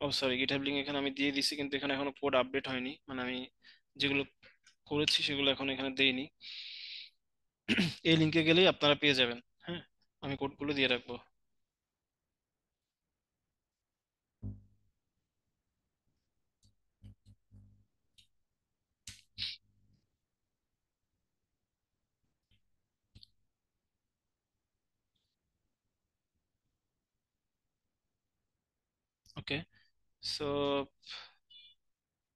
[SPEAKER 3] ও সরি, গিটহাব লিংক এখানে আমি দিয়ে দিছি, কিন্তু এখানে এখনো কোড আপডেট হয়নি, মানে আমি যেগুলো করেছি সেগুলো এখন এখানে দেইনি। এই লিংকে গেলেই আপনারা পেয়ে যাবেন। হ্যাঁ, আমি কোডগুলো দিয়ে রাখবো। ওকে, সো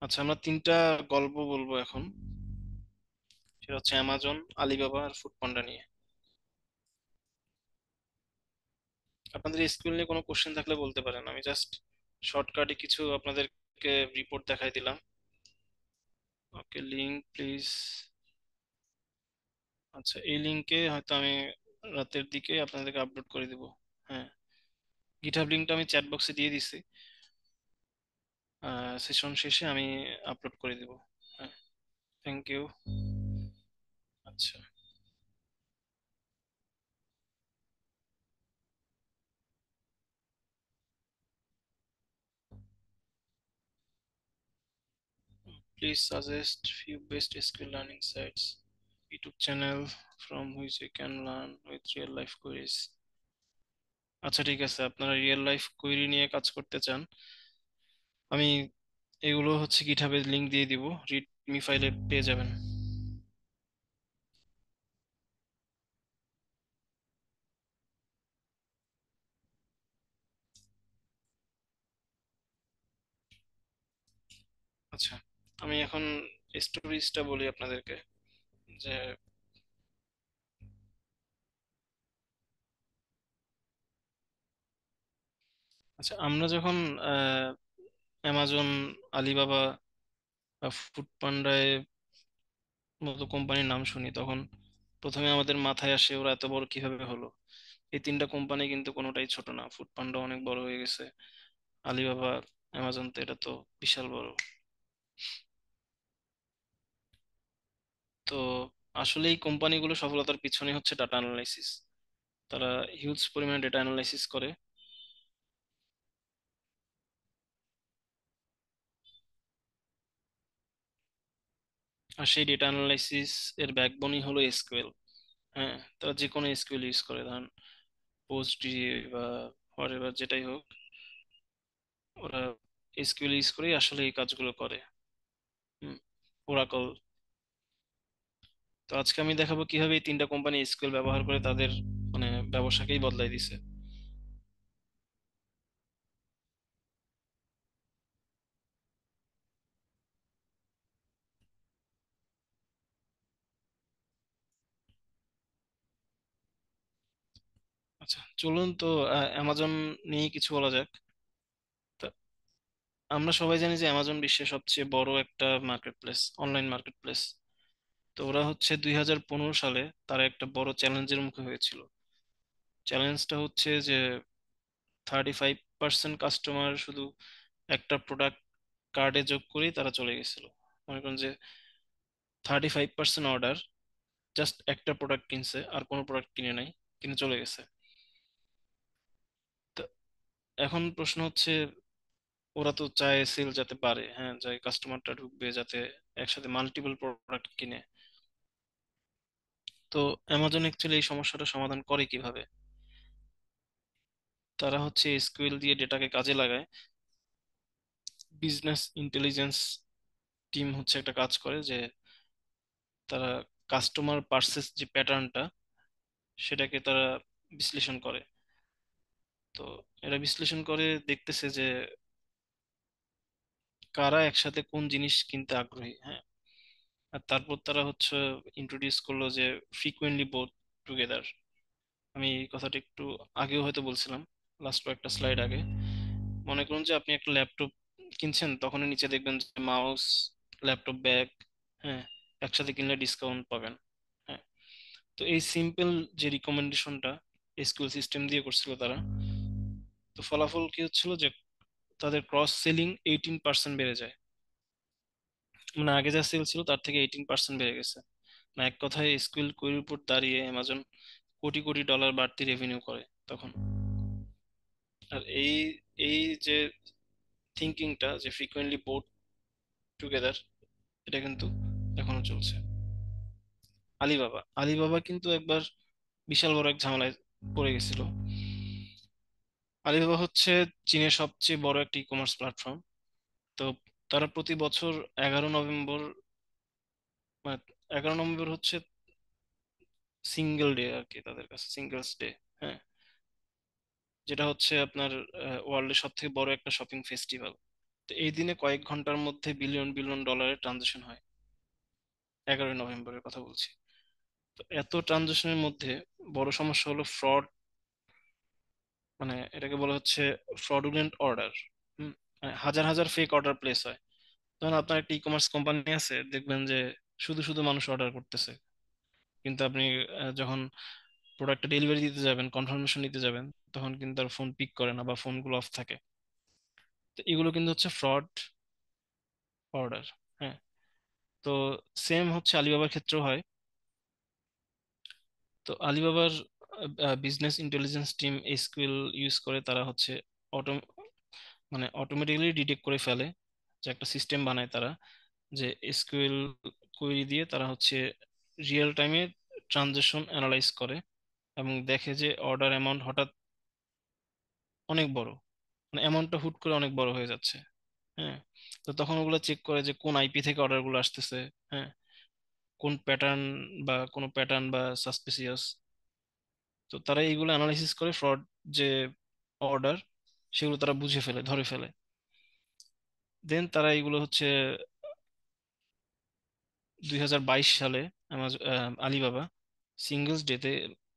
[SPEAKER 3] আচ্ছা, আমরা তিনটা গল্প বলবো এখন। সেটা হচ্ছে অ্যামাজন, আলিবাবা আর ফুডপান্ডা নিয়ে। আপনাদের স্কুল নিয়ে কোনো কোশ্চেন থাকলে বলতে পারেন, আমি জাস্ট শর্টকাটে কিছু আপনাদেরকে রিপোর্ট দেখাই দিলাম। ওকে, লিংক প্লিজ। আচ্ছা, এই লিংকে হয়তো আমি রাতের দিকে আপনাদেরকে আপলোড করে দিব। হ্যাঁ, গিটহাব লিংকটা আমি চ্যাট বক্সে দিয়ে দিছি, সেশন শেষে আমি আপলোড করে দিব। হ্যাঁ, থ্যাংক ইউ। আচ্ছা, please suggest few best skill learning sites, YouTube channel from which you can learn with real life queries. আচ্ছা ঠিক আছে, আপনারা রিয়েল লাইফ কোয়েরি নিয়ে কাজ করতে চান, আমি এগুলো হচ্ছে গিটহাবের লিংক দিয়ে দিব, রিডমি ফাইলে পেয়ে যাবেন। আচ্ছা, আমি এখন স্টোরিজটা বলি আপনাদেরকে। যে আচ্ছা, আমরা যখন অ্যামাজন, আলিবাবা বা ফুডপান্ডায় মতো কোম্পানির নাম শুনি, তখন প্রথমে আমাদের মাথায় আসে ওরা এত বড় কিভাবে হলো। এই তিনটা কোম্পানি কিন্তু কোনোটাই ছোট না, ফুডপান্ডা অনেক বড় হয়ে গেছে, আলিবাবা, অ্যামাজন, তো এটা তো বিশাল বড়। তো আসলে এই কোম্পানিগুলো সফলতার পিছনে হচ্ছে ডাটা অ্যানালাইসিস। তারা হিউজ পরিমাণে ডেটা অ্যানালাইসিস করে। আর সেই ডেটা অ্যানালাইসিস এর ব্যাকবোনই হলো এসকিউএল। হ্যাঁ, তারা যে কোনো এসকিউএল ইউজ করে, ধরেন পোস্ট বা হোয়াটএভার যেটাই হোক, ওরা এসকিউএল ইউজ করেই আসলে এই কাজগুলো করে। ওরাকল। তো আজকে আমি দেখাবো কিভাবে এই তিনটা কোম্পানি এসকিউএল ব্যবহার করে তাদের মানে ব্যবসাকেই বদলাই দিছে। আচ্ছা, চলুন তো অ্যামাজন নিয়ে কিছু বলা যাক। তা আমরা সবাই জানি যে অ্যামাজন বিশ্বের সবচেয়ে বড় একটা market place, online market place. তো ওরা হচ্ছে 2015 সালে তারা একটা বড় চ্যালেঞ্জের মুখে হয়েছিল। চ্যালেঞ্জটা হচ্ছে যে 35% কাস্টমার শুধু একটা প্রোডাক্ট কার্ডে যোগ করেই তারা চলে গেছিল। মনে করেন যে 35% অর্ডার, জাস্ট একটা প্রোডাক্ট কিনছে, আর কোনো প্রোডাক্ট কিনে নাই, কিনে চলে গেছে। তো এখন প্রশ্ন হচ্ছে, ওরা তো চায় সেল যাতে পারে, হ্যাঁ, যাতে কাস্টমারটা ঢুকবে, যাতে একসাথে মাল্টিপল প্রোডাক্ট কিনে। তো অ্যামাজন অ্যাকচুয়ালি এই সমস্যাটা সমাধান করে কিভাবে? তারা হচ্ছে এসকিউএল দিয়ে ডেটাকে কাজে লাগায়। বিজনেস ইন্টেলিজেন্স টিম হচ্ছে একটা কাজ করে যে তারা কাস্টমার পার্সেস যে প্যাটার্নটা, সেটাকে তারা বিশ্লেষণ করে। তো এরা বিশ্লেষণ করে দেখতেছে যে কারা একসাথে কোন জিনিস কিনতে আগ্রহী, হ্যাঁ। আর তারপর তারা হচ্ছে ইন্ট্রোডিউস করলো যে ফ্রিকুয়েন্টলি বোথ টুগেদার। আমি এই কথাটা একটু আগেও হয়তো বলছিলাম, লাস্ট কয়েকটা স্লাইড আগে। মনে করুন যে আপনি একটা ল্যাপটপ কিনছেন, তখনই নিচে দেখবেন যে মাউস, ল্যাপটপ ব্যাগ, হ্যাঁ, একসাথে কিনলে ডিসকাউন্ট পাবেন। হ্যাঁ, তো এই সিম্পল যে রিকমেন্ডেশনটা এসকিউএল সিস্টেম দিয়ে করছিল তারা, তো ফলাফল কি হচ্ছিল যে তাদের ক্রস সেলিং 18% বেড়ে যায়। মানে আগে যা সেল ছিল তার থেকে 18% বেড়ে গেছে। মানে এক কথায় এসকিউএল কোয়েরির উপর দাঁড়িয়ে অ্যামাজন কোটি কোটি ডলার বাড়তি রেভিনিউ করে তখন। আর এই এই যে থিঙ্কিংটা যে ফ্রিকোয়েন্টলি বোথ টুগেদার, এটা কিন্তু এখনো চলছে। আলিবাবা, আলিবাবা কিন্তু একবার বিশাল বড় এক ঝামেলায় পড়ে গেছিল। আলিবাবা হচ্ছে চীনের সবচেয়ে বড় একটা ই কমার্স প্ল্যাটফর্ম। তো তারা প্রতি বছর 11 নভেম্বর, মানে 11 নভেম্বর হচ্ছে সিঙ্গেল ডে আর কি, তাদের কাছে সিঙ্গেলস ডে। হ্যাঁ, যেটা হচ্ছে আপনার ওয়ার্ল্ডের সব থেকে বড় একটা শপিং ফেস্টিভ্যাল। তো এই দিনে কয়েক ঘন্টার মধ্যে বিলিয়ন বিলিয়ন ডলারের ট্রানজাকশন হয়। 11 নভেম্বরের কথা বলছি। তো এত ট্রানজাকশনের মধ্যে বড় সমস্যা হলো ফ্রড। মানে এটাকে বলা হচ্ছে ফ্রডুলেন্ট অর্ডার। হাজার হাজার ফেক অর্ডার প্লেস হয়। ধরুন আপনার একটা ই কমার্স কোম্পানি আছে, দেখবেন যে শুধু শুধু মানুষ অর্ডার করতেছে, কিন্তু আপনি যখন প্রোডাক্টটা ডেলিভারি দিতে যাবেন, কনফার্মেশন নিতে যাবেন, তখন কিন্তু তার ফোন পিক করে না বা ফোনগুলো অফ থাকে। তো এগুলো কিন্তু হচ্ছে ফ্রড অর্ডার। হ্যাঁ, তো সেম হচ্ছে আলিবাবার ক্ষেত্রেও হয়। তো আলিবাবার business intelligence team SQL use করে তারা হচ্ছে অটো মানে অটোমেটিক্যালি ডিটেক্ট করে ফেলে, যে একটা সিস্টেম বানায় তারা, যে এসকিউএল কোয়েরি দিয়ে তারা হচ্ছে রিয়েল টাইমে ট্রানজাকশন অ্যানালাইজ করে এবং দেখে যে অর্ডার অ্যামাউন্ট হঠাৎ অনেক বড়, মানে অ্যামাউন্টটা হুট করে অনেক বড় হয়ে যাচ্ছে। হ্যাঁ, তো তখন ওগুলো চেক করে যে কোন আইপি থেকে অর্ডার গুলো আসতেছে, হ্যাঁ, কোন প্যাটার্ন বা কোনো প্যাটার্ন বা সাসপিসিয়াস। তো তারা এইগুলো অ্যানালাইসিস করে ফ্রড যে অর্ডার, সেগুলো তারা বুঝে ফেলে, ধরে ফেলে। দেন তারা এইগুলো হচ্ছে 2022 সালে আলিবাবা সিঙ্গলস ডেতে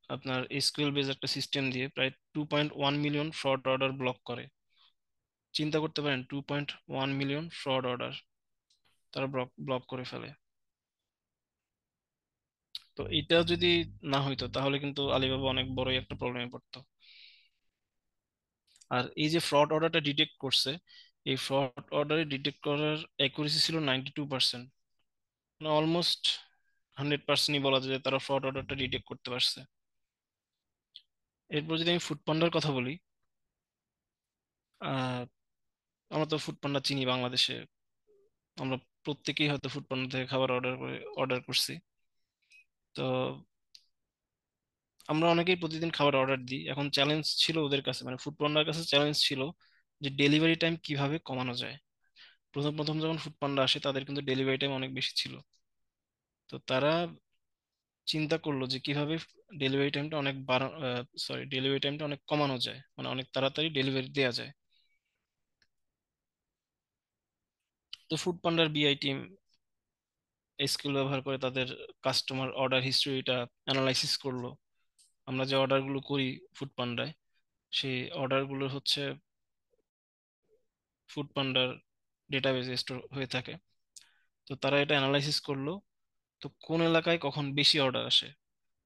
[SPEAKER 3] আপনার এসকিউএল বেস একটা সিস্টেম দিয়ে প্রায় 2.1 মিলিয়ন ফ্রড অর্ডার ব্লক করে। চিন্তা করতে পারেন, 2.1 মিলিয়ন ফ্রড অর্ডার তারা ব্লক ব্লক করে ফেলে। তো এটা যদি না হইতো তাহলে কিন্তু আলিবাবা অনেক বড়ই একটা প্রবলেমে পড়তো। আর এই যে ফ্রড অর্ডারটা ডিটেক্ট করছে, এই ফ্রড অর্ডারে ডিটেক্ট করার অ্যাকুরেসি ছিল 92%। মানে অলমোস্ট 100%ই বলা যায় যে তারা ফ্রড অর্ডারটা ডিটেক্ট করতে পারছে। এরপর যদি আমি ফুড পান্ডার কথা বলি, আহ আমরা তো ফুড পান্ডা চিনি বাংলাদেশে, আমরা প্রত্যেকেই হয়তো ফুড পান্ডা থেকে খাবার অর্ডার করছি। তো আমরা অনেকেই প্রতিদিন খাবার অর্ডার দিই। এখন চ্যালেঞ্জ ছিল ওদের কাছে, মানে ফুড পান্ডার কাছে চ্যালেঞ্জ ছিল যে ডেলিভারি টাইম কিভাবে কমানো যায়। প্রথম প্রথম যখন ফুড পান্ডা আসে তাদের কিন্তু ডেলিভারি টাইম অনেক বেশি ছিল। তো তারা চিন্তা করলো যে কিভাবে ডেলিভারি টাইমটা অনেক ডেলিভারি টাইমটা অনেক কমানো যায়, মানে অনেক তাড়াতাড়ি ডেলিভারি দেওয়া যায়। তো ফুড পান্ডার বিআই টিম এসকিউএল ব্যবহার করে তাদের কাস্টমার অর্ডার হিস্ট্রিটা অ্যানালাইসিস করলো। আমরা যে অর্ডারগুলো করি ফুড পান্ডায়, সেই অর্ডারগুলো হচ্ছে ফুড পান্ডার ডেটাবেজে স্টোর হয়ে থাকে। তো তারা এটা অ্যানালাইসিস করলো, তো কোন এলাকায় কখন বেশি অর্ডার আসে।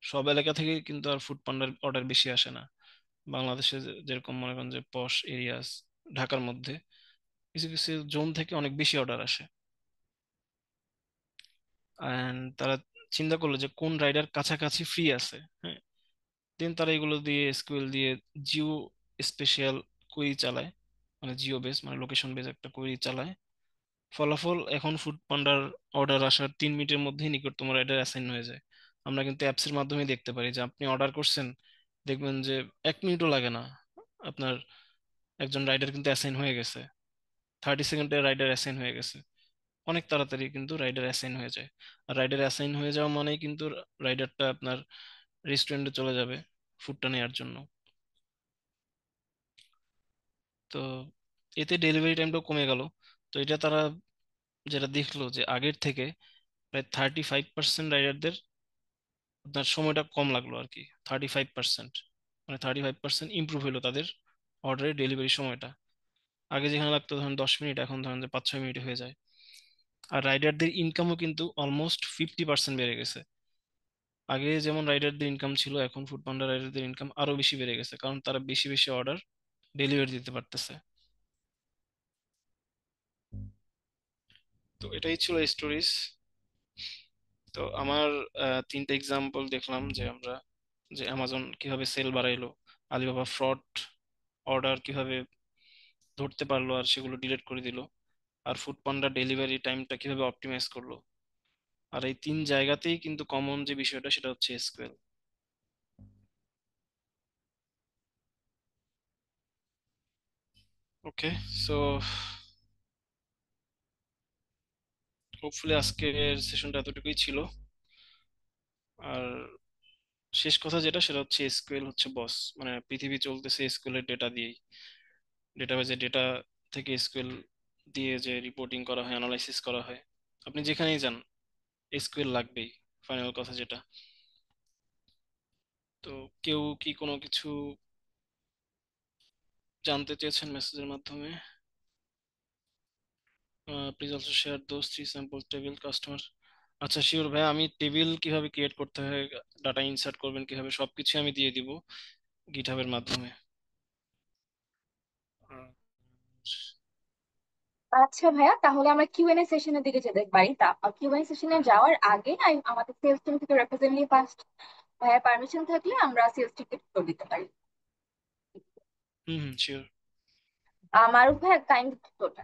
[SPEAKER 3] সব এলাকা থেকে কিন্তু আর ফুড পান্ডার অর্ডার বেশি আসে না। বাংলাদেশে যেরকম মনে করেন যে পশ এরিয়াস, ঢাকার মধ্যে কিছু কিছু জোন থেকে অনেক বেশি অর্ডার আসে। অ্যান্ড তারা চিন্তা করলো যে কোন রাইডার কাছাকাছি ফ্রি আছে। হ্যাঁ, দেন তারা এগুলো দিয়ে এসকিউএল দিয়ে জিও স্পেশাল কোয়েরি চালায়, মানে জিও বেস মানে লোকেশন বেস একটা কোয়েরি চালায়। ফলাফল এখন ফুড পান্ডার অর্ডার আসার 3 মিনিটের মধ্যেই নিকটতম রাইডার অ্যাসাইন হয়ে যায়। আমরা কিন্তু অ্যাপসের মাধ্যমে দেখতে পারি যে আপনি অর্ডার করছেন, দেখবেন যে 1 মিনিটও লাগে না, আপনার একজন রাইডার কিন্তু অ্যাসাইন হয়ে গেছে। 30 সেকেন্ডে রাইডার অ্যাসাইন হয়ে গেছে। অনেক তাড়াতাড়ি কিন্তু রাইডার অ্যাসাইন হয়ে যায়। আর রাইডার অ্যাসাইন হয়ে যাওয়া মানেই কিন্তু রাইডারটা আপনার রেস্টুরেন্টে চলে যাবে ফুডটা নেওয়ার জন্য। তো এতে ডেলিভারি টাইমটাও কমে গেল। তো এটা তারা যেটা দেখলো যে আগের থেকে প্রায় 35% রাইডারদের আপনার সময়টা কম লাগলো আর কি। 35%, মানে 35% ইমপ্রুভ হলো তাদের অর্ডারের ডেলিভারি সময়টা। আগে যেখানে লাগতো ধরেন 10 মিনিট, এখন ধরেন যে 5-6 মিনিটে হয়ে যায়। আর রাইডারদের ইনকামও কিন্তু অলমোস্ট 50% বেড়ে গেছে। আগে যেমন রাইডারদের ইনকাম ছিল, এখন ফুড পান্ডা রাইডারদের ইনকাম আরো বেশি বেড়ে গেছে, কারণ তারা বেশি বেশি অর্ডার ডেলিভারি দিতে পারতেছে। তো এটাই ছিল স্টোরিজ। তো আমার 3টে এক্সাম্পল দেখলাম যে আমরা যে অ্যামাজন কিভাবে সেল বাড়াইলো, আলিবাবা ফ্রড অর্ডার কিভাবে ধরতে পারলো আর সেগুলো ডিলিট করে দিল, আর ফুড পান্ডা ডেলিভারি টাইমটা কিভাবে অপটিমাইজ করলো। আর এই 3 জায়গাতেই কিন্তু কমন যে বিষয়টা সেটা হচ্ছে এসকিউএল। ওকে, সো হোপফুলি আজকের সেশনটা এতটুকুই ছিল। আর শেষ কথা যেটা সেটা হচ্ছে এসকিউএল হচ্ছে বস, মানে পৃথিবী চলতেছে এসকিউএল এর ডেটা দিয়েই। ডেটাবেজে ডেটা থেকে এসকিউএল দিয়ে যে রিপোর্টিং করা হয়, অ্যানালাইসিস করা হয়, আপনি যেখানেই যান এসকিউএল লাগবেই, ফাইনাল কথা যেটা। তো কেউ কি কোনো কিছু জানতে চেয়েছেন মেসেজের মাধ্যমে? Please also share those 3 sample table customer. আচ্ছা শিওর ভাই, আমি টেবিল কিভাবে ক্রিয়েট করতে হয়, ডাটা ইনসার্ট করবেন কিভাবে, সবকিছু আমি দিয়ে দিব গিটহাবের মাধ্যমে। আহ,
[SPEAKER 2] আচ্ছা ভাইয়া, তাহলে আমরা কিউএনএ সেশনের দিকে যেতে পারি। তা কিউএনএ সেশনে যাওয়ার আগে আমাদের সেলস টিম থেকে রিপ্রেজেন্টেটিভ ফার্স্ট, ভাইয়া পারমিশন থাকলে আমরা সেলস টিকেট করে দিতে পারি।
[SPEAKER 3] হুম হুম, শিওর।
[SPEAKER 2] মারুফ ভাইয়া কাইন্ড তোটা।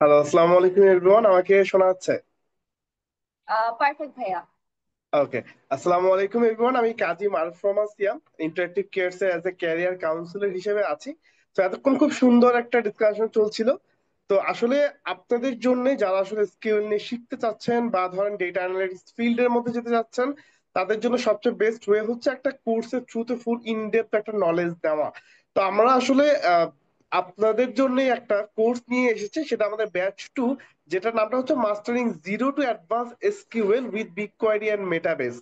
[SPEAKER 4] হ্যালো, আসসালামু আলাইকুম এভরিওয়ান। আমাকে শোনা যাচ্ছে?
[SPEAKER 2] পারফেক্ট ভাইয়া।
[SPEAKER 4] ওকে। আসসালামু আলাইকুম এভরিওয়ান, আমি Kazi Maruf Rahman Siam, Interactive Cares a as a career counsellor হিসেবে আছি। তো এতক্ষণ খুব সুন্দর একটা ডিসকাশন চলছিল। তো আসলে আপনাদের জন্য যারা আসলে স্কিল নিয়ে শিখতে চাচ্ছেন বা ধরেন ডেটা অ্যানালিটিক্স ফিল্ডের মধ্যে যেতে চাচ্ছেন, তাদের জন্য সবচেয়ে বেস্ট ওয়ে হচ্ছে একটা কোর্সের থ্রুতে ফুল ইন ডেপথ একটা নলেজ দেওয়া। তো আমরা আসলে আপনাদের জন্য একটা কোর্স নিয়ে এসেছি, সেটা আমাদের ব্যাচ 2, যেটার নামটা হচ্ছে mastering zero to advance SQL with BigQuery and Metabase.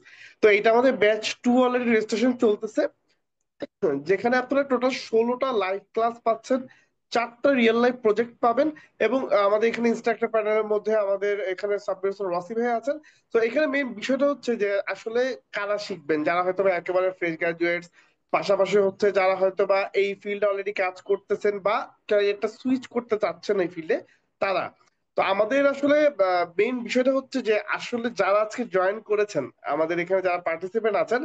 [SPEAKER 4] তো এটা আমাদের ব্যাচ 2 অলরেডি রেজিস্ট্রেশন চলতেছে, যেখানে আপনারা টোটাল 16টা লাইভ ক্লাস পাচ্ছেন, 4টা রিয়েল লাইফ প্রজেক্ট পাবেন, এবং আমাদের এখানে ইনস্ট্রাক্টর প্যানেলের মধ্যে আমাদের এখানে সাব্বির রসি ভাই আছেন। তো এখানে মেইন বিষয়টা হচ্ছে যে আসলে কারা শিখবেন, যারা হয়তো বা একেবারে ফ্রেশ গ্রাজুয়েটস, পাশাপাশি হচ্ছে যারা হয়তো বা এই ফিল্ডে অলরেডি কাজ করতেছেন বা ক্যারিয়ারটা সুইচ করতে চাচ্ছেন এই ফিল্ডে, তারা। তো আমাদের আসলে মেইন বিষয়টা হচ্ছে যে আসলে যারা আজকে জয়েন করেছেন, আমাদের এখানে যারা পার্টিসিপেন্ট আছেন,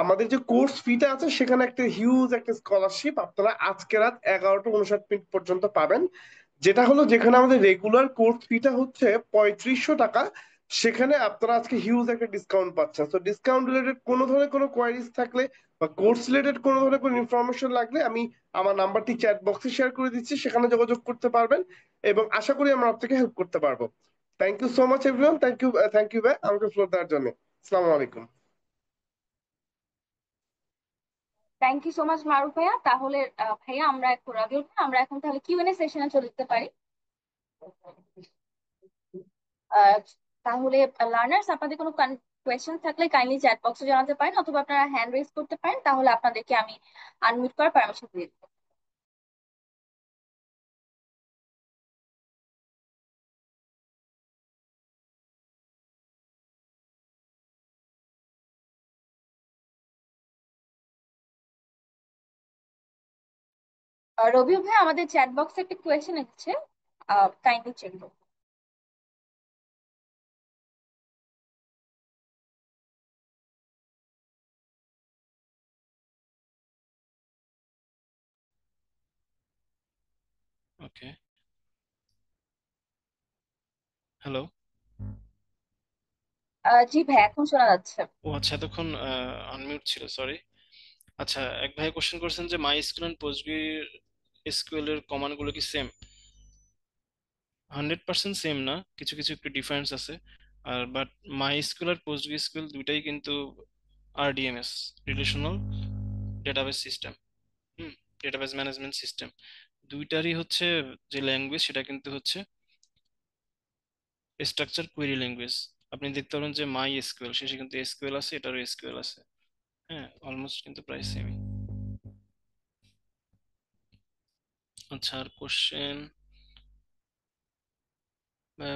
[SPEAKER 4] আমাদের যে কোর্স ফিটা আছে সেখানে একটা হিউজ একটা স্কলারশিপ আপনারা আজকে রাত 11টা 59 মিনিট পর্যন্ত পাবেন। যেটা হলো, যেখানে আমাদের রেগুলার কোর্স ফিটা হচ্ছে 3500 টাকা, সেখানে আপনারা আজকে হিউজ একটা ডিসকাউন্ট পাচ্ছেন। তো ডিসকাউন্ট রিলেটেড কোনো ধরনের কোনো কোয়ারিজ থাকলে বা কোর্স রিলেটেড কোনো ধরনের কোনো ইনফরমেশন লাগলে আমি আমার নাম্বারটি চ্যাট বক্সে শেয়ার করে দিচ্ছি, সেখানে যোগাযোগ করতে পারবেন এবং আশা করি আমরা আপনাকে হেল্প করতে পারবো। Thank you so much everyone, thank you ভাই আমাকে ফ্লোর দেওয়ার জন্য। আসসালামু আলাইকুম।
[SPEAKER 2] Thank you so much Maruf ভাইয়া। তাহলে ভাইয়া আমরা এখন রাবিউল ভাই, আমরা এখন তাহলে কিউএনএ সেশনে চলে যেতে পারি। আহ, তাহলে লার্নার্স, আপনাদের কোনো কোয়েশ্চেন থাকলে কাইন্ডলি চ্যাট বক্সে জানাতে পারেন, অথবা আপনারা হ্যান্ড রেজ করতে পারেন, তাহলে আপনাদেরকে আমি আনমিউট করার পারমিশন দিয়ে দেবো। রবিউল ভাই, আমাদের চ্যাট বক্সে একটা কোয়েশ্চেন এসেছে, কাইন্ডলি চেক করুন।
[SPEAKER 3] ওকে, হ্যালো।
[SPEAKER 2] জি ভাই, এখন শোনা যাচ্ছে।
[SPEAKER 3] ও আচ্ছা, এতক্ষণ আনমিউট ছিল, সরি। আচ্ছা, এক ভাই কোশ্চেন করছেন যে মাই এসকিউএল এন্ড পোস্টগ্রি এসকিউএল এর কমান্ড গুলো কি সেম? 100% সেম না, কিছু কিছু একটু ডিফারেন্স আছে। আর বাট মাই এসকিউএল আর পোস্টগ্রি এসকিউএল দুইটাই কিন্তু RDBMS, relational database system. Hmm, database management system. দুইটারই হচ্ছে যে ল্যাঙ্গুয়েজ, সেটা কিন্তু হচ্ছে স্ট্রাকচার কোয়েরি ল্যাঙ্গুয়েজ। আপনি দেখতে পারেন যে মাই এসকিউএল শেষে কিন্তু এসকিউএল আছে, এটারও এসকিউএল আছে। হ্যাঁ, অলমোস্ট কিন্তু প্রায় সেমই। আচ্ছা, আর কোশ্চেন?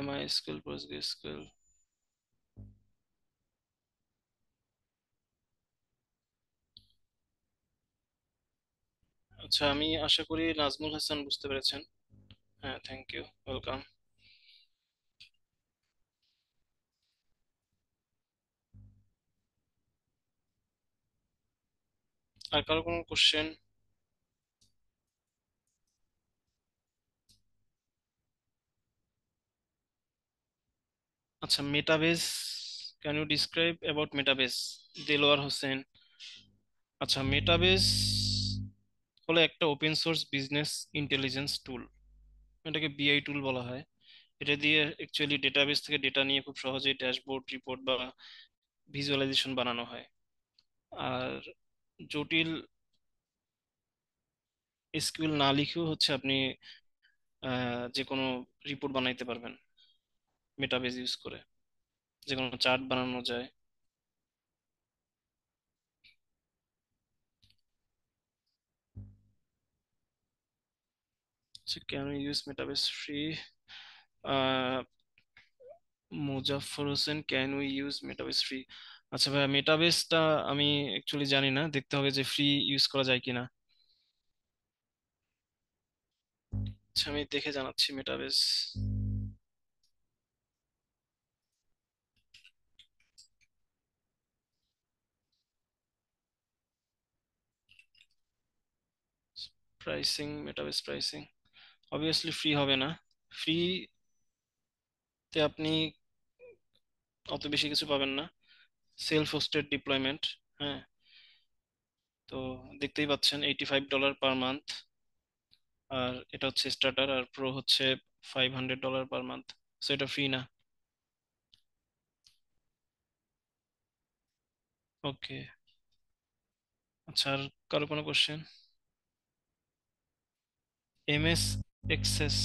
[SPEAKER 3] মাই এসকিউএল, পোস্টগ্রি এসকিউএল। আচ্ছা, আমি আশা করি নাজমুল হাসান বুঝতে পেরেছেন। হ্যাঁ, থ্যাংক ইউ, ওয়েলকাম। আর কারো কোনো কোশ্চেন? আচ্ছা, Metabase, can you describe about Metabase? Delowar Hossain. আচ্ছা, মেটাবেস হলো একটা open source business intelligence tool. এটাকে বিআই টুল বলা হয়। এটা দিয়ে অ্যাকচুয়ালি ডেটাবেস থেকে ডেটা নিয়ে খুব সহজেই ড্যাশবোর্ড, রিপোর্ট বা ভিজুয়ালাইজেশন বানানো হয়। আর জটিল এসকিউএল না লিখেও হচ্ছে আপনি যে কোনো রিপোর্ট বানাইতে পারবেন মেটাবেস ইউজ করে, যে কোনো চার্ট বানানো যায়। Can you use Metabase free? Muzaffar Hossain, can we use Metabase free? আচ্ছা ভাই, মেটাবেসটা আমি অ্যাকচুয়ালি জানি না, দেখতে হবে যে ফ্রি ইউজ করা যায় কিনা। আচ্ছা, আমি দেখে জানাচ্ছি মেটাবেস। প্রাইসিং, মেটাবেস প্রাইসিং অবভিয়াসলি ফ্রি হবে না। ফ্রিতে আপনি অত বেশি কিছু পাবেন না, সেলফ হোস্টেড ডিপ্লয়মেন্ট। হ্যাঁ, তো দেখতেই পাচ্ছেন $85 পার মান্থ। আর এটা হচ্ছে স্টার্টার, আর প্রো হচ্ছে $500 পার মান্থ। সো এটা ফ্রি না। ওকে, আচ্ছা, আর কারো কোনো question? MS Access,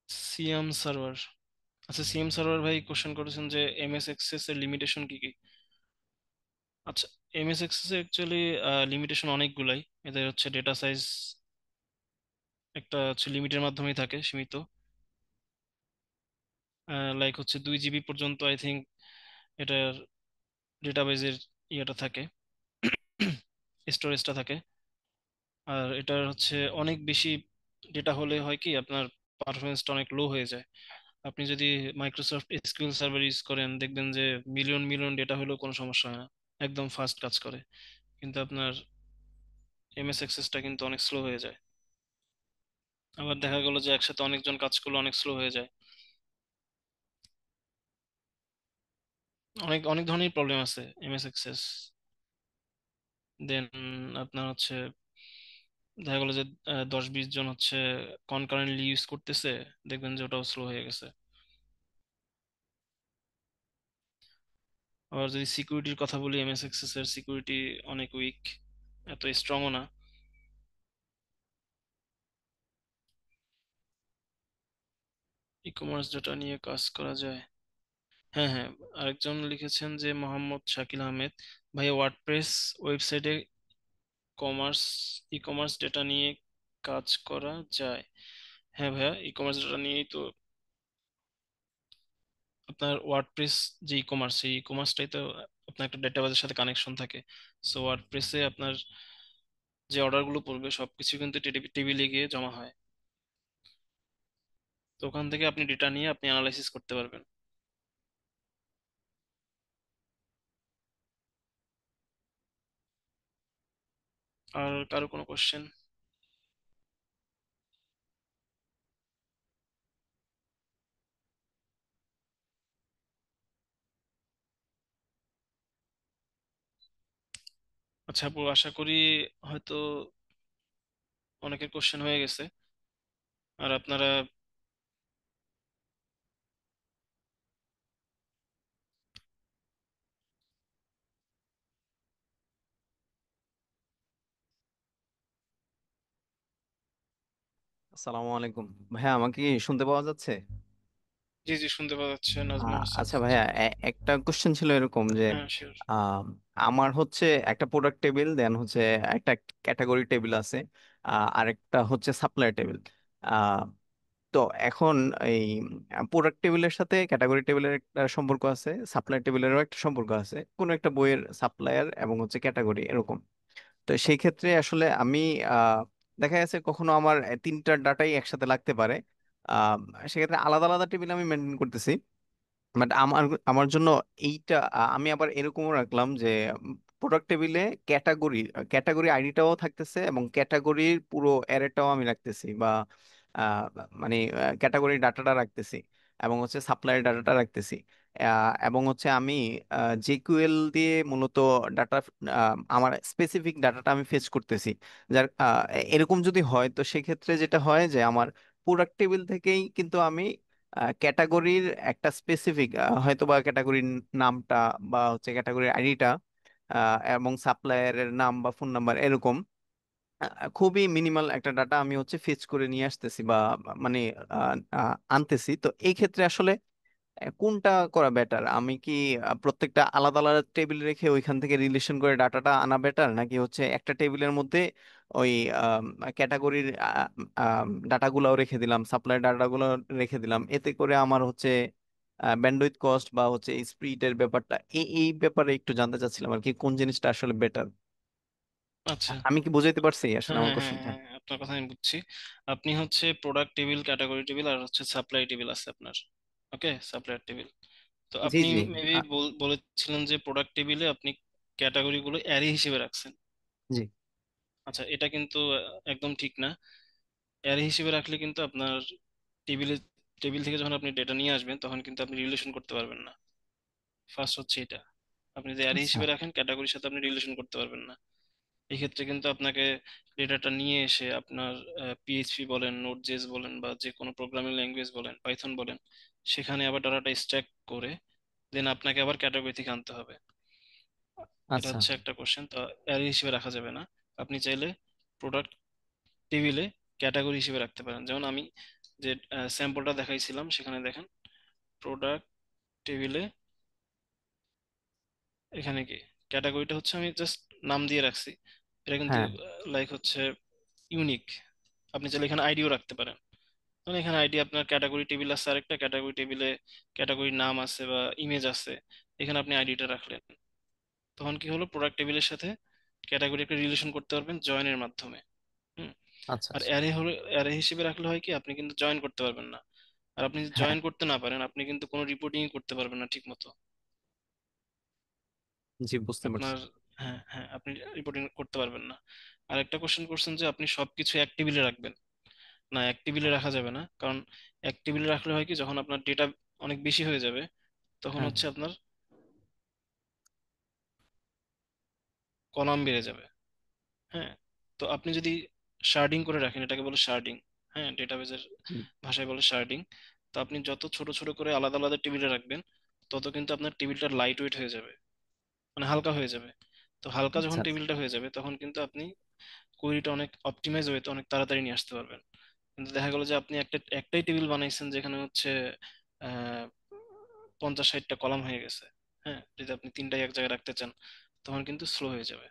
[SPEAKER 3] CM server. আচ্ছা, সিএম সার্ভার ভাই কোশ্চেন করেছেন যে এমএস এক্সেস এর লিমিটেশন কি কি। আচ্ছা, এমএস এক্সেস এর অ্যাকচুয়ালি লিমিটেশন অনেকগুলাই। এদের হচ্ছে ডেটা সাইজ একটা হচ্ছে লিমিটের মাধ্যমেই থাকে, সীমিত। লাইক হচ্ছে 2 জিবি পর্যন্ত আই থিঙ্ক এটার ডেটাবেজের ইয়েটা থাকে। স্টোরেজটা থাকে। আর এটার হচ্ছে অনেক বেশি ডেটা হলে হয় কি আপনার পারফরমেন্সটা অনেক লো হয়ে যায়। আপনি যদি মাইক্রোসফট এসকিউএল সার্ভার ইউজ করেন দেখবেন যে মিলিয়ন মিলিয়ন ডেটা হলেও কোনো সমস্যা হয় না, একদম ফাস্ট কাজ করে। কিন্তু আপনার এমএস এক্সেসটা কিন্তু অনেক স্লো হয়ে যায়। আবার দেখা গেল যে একসাথে অনেকজন কাজ করলে অনেক স্লো হয়ে যায়। অনেক অনেক ধরনের প্রবলেম আছে এমএস এক্সেস। দেন আপনার হচ্ছে দেখা গেলো যে 10-20 জন হচ্ছে কনকারেন্টলি ইউজ করতেছে, দেখবেন যে ওটাও স্লো হয়ে গেছে। আবার যদি সিকিউরিটির কথা বলি, এমএস এক্সেস এর সিকিউরিটি অনেক উইক, এত স্ট্রংও না। ই কমার্স ডেটা নিয়ে কাজ করা যায়। হ্যাঁ হ্যাঁ, আরেকজন লিখেছেন যে মোহাম্মদ শাকিল আহমেদ, ভাইয়া ওয়ার্ডপ্রেস ওয়েবসাইটে কমার্স ই কমার্স ডেটা নিয়ে কাজ করা যায়। হ্যাঁ ভাইয়া, ই কমার্স ডেটা নিয়েই তো আপনার ওয়ার্ডপ্রেস যে ই কমার্স, সেই ই কমার্সটাই তো আপনার একটা ডেটাবেজের সাথে কানেকশন থাকে। সো ওয়ার্ডপ্রেসে আপনার যে অর্ডারগুলো পড়বে সবকিছু কিন্তু টেবিলে গিয়ে জমা হয়। তো ওখান থেকে আপনি ডেটা নিয়ে আপনি অ্যানালাইসিস করতে পারবেন। আর কারো কোনো কোশ্চেন? আচ্ছা আপু, আশা করি হয়তো অনেকের কোশ্চেন হয়ে গেছে। আর আপনারা
[SPEAKER 5] আসসালামু আলাইকুম ভাইয়া, আমাকে কি শুনতে পাওয়া যাচ্ছে?
[SPEAKER 3] জি জি, শুনতে পাওয়া যাচ্ছে নাজমুল হাসান।
[SPEAKER 5] আচ্ছা ভাইয়া, একটা কোশ্চেন ছিল এরকম যে
[SPEAKER 3] হ্যাঁ শিওর।
[SPEAKER 5] আহ, আমার হচ্ছে একটা প্রোডাক্ট টেবিল, দেন হচ্ছে একটা ক্যাটাগরি টেবিল আছে, আরেকটা হচ্ছে সাপ্লাই টেবিল। তো এখন এই প্রোডাক্ট টেবিলের সাথে ক্যাটাগরি টেবিলের একটা সম্পর্ক আছে, সাপ্লাই টেবিলেরও একটা সম্পর্ক আছে, কোন একটা বইয়ের সাপ্লায়ার এবং হচ্ছে ক্যাটাগরি এরকম। তো সেই ক্ষেত্রে আসলে আমি আহ, দেখা গেছে কখনো আমার তিনটা ডাটাই একসাথে লাগতে পারে। আহ, সেক্ষেত্রে আলাদা আলাদা টেবিল আমি মেনটেন করতেছি। বাট আমার আমার জন্য এইটা আমি আবার এরকমও রাখলাম যে প্রোডাক্ট টেবিলে ক্যাটাগরি ক্যাটাগরি আইডিটাও থাকতেছে এবং ক্যাটাগরির পুরো অ্যারেটাও আমি রাখতেছি, বা আহ, মানে ক্যাটাগরি ডাটাটা রাখতেছি এবং হচ্ছে সাপ্লাইয়ের ডাটাটা রাখতেছি। এবং হচ্ছে আমি জেকিউএল দিয়ে মূলত ডাটা, আমার স্পেসিফিক ডাটাটা আমি ফেচ করতেছি। যার এরকম যদি হয় তো সেক্ষেত্রে যেটা হয় যে আমার প্রোডাক্ট টেবিল থেকেই কিন্তু আমি ক্যাটাগরির একটা স্পেসিফিক হয়তো বা ক্যাটাগরির নামটা বা হচ্ছে ক্যাটাগরির আইডিটা এবং সাপ্লায়ারের নাম বা ফোন নাম্বার এরকম খুবই মিনিমাল একটা ডাটা আমি হচ্ছে ফেচ করে নিয়ে আসতেছি, বা মানে আনতেছি। তো এই ক্ষেত্রে আসলে কোনটা করা বেটার? আমি কি প্রত্যেকটা আলাদা আলাদা টেবিল রেখে ওইখান থেকে রিলেশন করে ডাটাটা আনা বেটার, নাকি হচ্ছে একটা টেবিলের মধ্যে ওই ক্যাটাগরির ডাটাগুলাও রেখে দিলাম, সাপ্লাই ডাটাগুলো রেখে দিলাম, এতে করে আমার হচ্ছে ব্যান্ডউইথ কস্ট বা হচ্ছে স্পিডের ব্যাপারটা, এই ব্যাপারে একটু জানতে চাচ্ছিলাম আর কি, কোন জিনিসটা আসলে বেটার?
[SPEAKER 3] আচ্ছা।
[SPEAKER 5] আমি কি বুঝাইতে পারছি আসলে
[SPEAKER 3] হ্যাঁ
[SPEAKER 5] আমার
[SPEAKER 3] হ্যাঁ হ্যাঁ
[SPEAKER 5] কোশ্চেনটা?
[SPEAKER 3] হ্যাঁ, আপনার কথা আমি বুঝছি। আপনি হচ্ছে প্রোডাক্ট টেবিল, ক্যাটাগরি টেবিল আর হচ্ছে সাপ্লাই টেবিল আছে আপনার। ওকে, সাপ্লায়ার টেবিল। তো
[SPEAKER 5] জি
[SPEAKER 3] আপনি
[SPEAKER 5] জি।
[SPEAKER 3] মেবি বলেছিলেন যে প্রোডাক্ট টেবিলে আপনি ক্যাটাগরি গুলো অ্যারে হিসেবে রাখছেন।
[SPEAKER 5] জি।
[SPEAKER 3] আচ্ছা, এটা কিন্তু একদম ঠিক না। অ্যারে হিসেবে রাখলে কিন্তু আপনার টেবিলে টেবিল থেকে যখন আপনি ডেটা নিয়ে আসবেন তখন কিন্তু আপনি রিলেশন করতে পারবেন না। ফার্স্ট হচ্ছে এটা, আপনি যদি অ্যারে
[SPEAKER 5] আচ্ছা
[SPEAKER 3] হিসেবে রাখেন ক্যাটাগরির সাথে আপনি রিলেশন করতে পারবেন না। এই ক্ষেত্রে কিন্তু আপনাকে ডেটাটা নিয়ে এসে আপনার পিএইচপি বলেন, নোড জেএস বলেন, বা যে কোনো প্রোগ্রামিং ল্যাঙ্গুয়েজ বলেন, পাইথন বলেন, সেখানে আবার ডাটাটা স্ট্যাক করে দেন আপনাকে আবার ক্যাটাগরি থেকে আনতে হবে। এটা
[SPEAKER 5] আচ্ছা।
[SPEAKER 3] হচ্ছে একটা কোশ্চেন। তো অ্যারে হিসেবে রাখা যাবে না। আপনি চাইলে প্রোডাক্ট টেবিলে ক্যাটাগরি হিসেবে রাখতে পারেন। যেমন আমি যে স্যাম্পলটা দেখাইছিলাম সেখানে দেখেন, প্রোডাক্ট টেবিলে এখানে কি ক্যাটাগরিটা হচ্ছে আমি জাস্ট নাম দিয়ে রাখছি। এটা কিন্তু
[SPEAKER 5] হ্যাঁ
[SPEAKER 3] লাইক হচ্ছে ইউনিক। আপনি চাইলে এখানে আইডিও রাখতে পারেন। মানে এখানে আইডি, আপনার ক্যাটাগরি টেবিল আছে আরেকটা, ক্যাটাগরি টেবিলে ক্যাটাগরির নাম আছে বা ইমেজ আছে, এখানে আপনি আইডিটা রাখলেন। তখন কি হলো, প্রোডাক্ট টেবিলের সাথে ক্যাটাগরি একটা রিলেশন করতে পারবেন জয়েনের মাধ্যমে। হুম।
[SPEAKER 5] আচ্ছা
[SPEAKER 3] আর
[SPEAKER 5] আচ্ছা।
[SPEAKER 3] অ্যারে হলে অ্যারে হিসেবে রাখলে হয় কি, আপনি কিন্তু জয়েন করতে পারবেন না। আর আপনি
[SPEAKER 5] হ্যাঁ,
[SPEAKER 3] জয়েন করতে না পারেন, আপনি কিন্তু কোনো রিপোর্টিং করতে পারবেন না ঠিক মতো
[SPEAKER 5] জি বুঝতে পারছি।
[SPEAKER 3] আপনার। হ্যাঁ হ্যাঁ, আপনি রিপোর্টিং করতে পারবেন না। আর একটা কোশ্চেন করছেন যে আপনি সবকিছু এক টেবিলে রাখবেন। না, এক টেবিলে রাখা যাবে না, কারণ এক টেবিলে রাখলে হয় কি, যখন আপনার ডেটা অনেক বেশি হয়ে যাবে তখন
[SPEAKER 5] হ্যাঁ,
[SPEAKER 3] হচ্ছে আপনার কলাম বেড়ে যাবে। হ্যাঁ। তো আপনি যদি শার্ডিং করে রাখেন, এটাকে বলে শার্ডিং। হ্যাঁ, ডেটাবেজের
[SPEAKER 5] হুম,
[SPEAKER 3] ভাষায় বলে শার্ডিং। তো আপনি যত ছোট ছোট করে আলাদা আলাদা টেবিলে রাখবেন, তত কিন্তু আপনার টেবিলটা লাইট ওয়েট হয়ে যাবে, মানে হালকা হয়ে যাবে। তো হালকা
[SPEAKER 5] আচ্ছা
[SPEAKER 3] যখন
[SPEAKER 5] আচ্ছা।
[SPEAKER 3] টেবিলটা হয়ে যাবে, তখন কিন্তু আপনি কোয়েরিটা অনেক অপটিমাইজ ওয়েতে অনেক তাড়াতাড়ি নিয়ে আসতে পারবেন। কিন্তু দেখা গেলো যে আপনি একটাই টেবিল বানাইছেন যেখানে হচ্ছে আহ 50-60টা কলাম হয়ে গেছে। হ্যাঁ, যদি আপনি তিনটাই এক জায়গায় রাখতে চান, তখন কিন্তু স্লো হয়ে যাবে।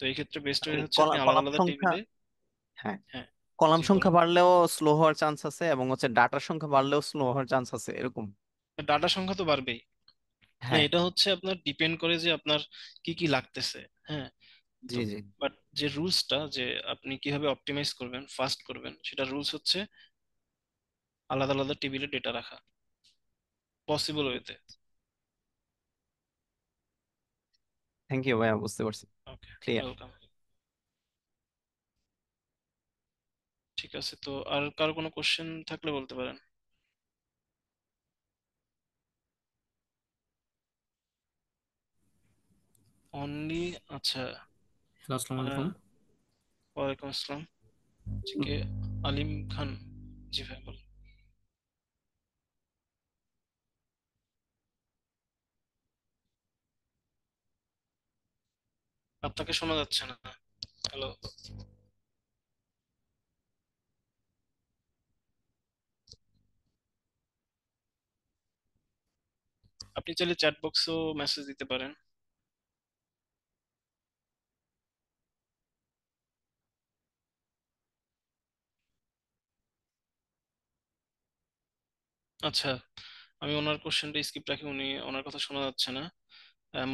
[SPEAKER 3] তো এই ক্ষেত্রে বেস্ট
[SPEAKER 5] মানে
[SPEAKER 3] ওয়ে হচ্ছে আপনি আলাদা
[SPEAKER 5] কলাম
[SPEAKER 3] আলাদা
[SPEAKER 5] সংখ্যা,
[SPEAKER 3] টেবিলে।
[SPEAKER 5] হ্যাঁ,
[SPEAKER 3] হ্যাঁ।
[SPEAKER 5] কলাম
[SPEAKER 3] জি
[SPEAKER 5] সংখ্যা
[SPEAKER 3] বলুন।
[SPEAKER 5] বাড়লেও স্লো হওয়ার চান্স আছে এবং হচ্ছে ডাটার সংখ্যা বাড়লেও স্লো হওয়ার চান্স আছে এরকম।
[SPEAKER 3] ডাটা সংখ্যা তো বাড়বেই। না,
[SPEAKER 5] হ্যাঁ,
[SPEAKER 3] এটা হচ্ছে আপনার ডিপেন্ড করে যে আপনার কি কি লাগতেছে। হ্যাঁ।
[SPEAKER 5] জি
[SPEAKER 3] তো
[SPEAKER 5] জি।
[SPEAKER 3] বাট যে রুলসটা, যে আপনি কিভাবে অপটিমাইজ করবেন, ফাস্ট করবেন, সেটা রুলস হচ্ছে আলাদা আলাদা টেবিলে ডেটা রাখা পসিবল ওয়েতে।
[SPEAKER 5] থ্যাংক ইউ ভাইয়া, বুঝতে পারছি।
[SPEAKER 3] ওকে,
[SPEAKER 5] ক্লিয়ার।
[SPEAKER 3] ওয়েলকাম। ঠিক আছে, তো আর কারো কোনো কোশ্চেন থাকলে বলতে পারেন। অনলি, আচ্ছা।
[SPEAKER 6] হ্যালো, আসসালামু
[SPEAKER 3] আহ,
[SPEAKER 6] আলাইকুম।
[SPEAKER 3] ওয়ালাইকুম আসসালাম। জি, কে? আলিম খান। জি ভাই বলুন। আপনাকে শোনা যাচ্ছে না। হ্যালো। আপনি চাইলে চ্যাট বক্সেও মেসেজ দিতে পারেন। আচ্ছা, আমি ওনার কোশ্চেনটা স্কিপ রাখি, উনি ওনার কথা শোনা যাচ্ছে না।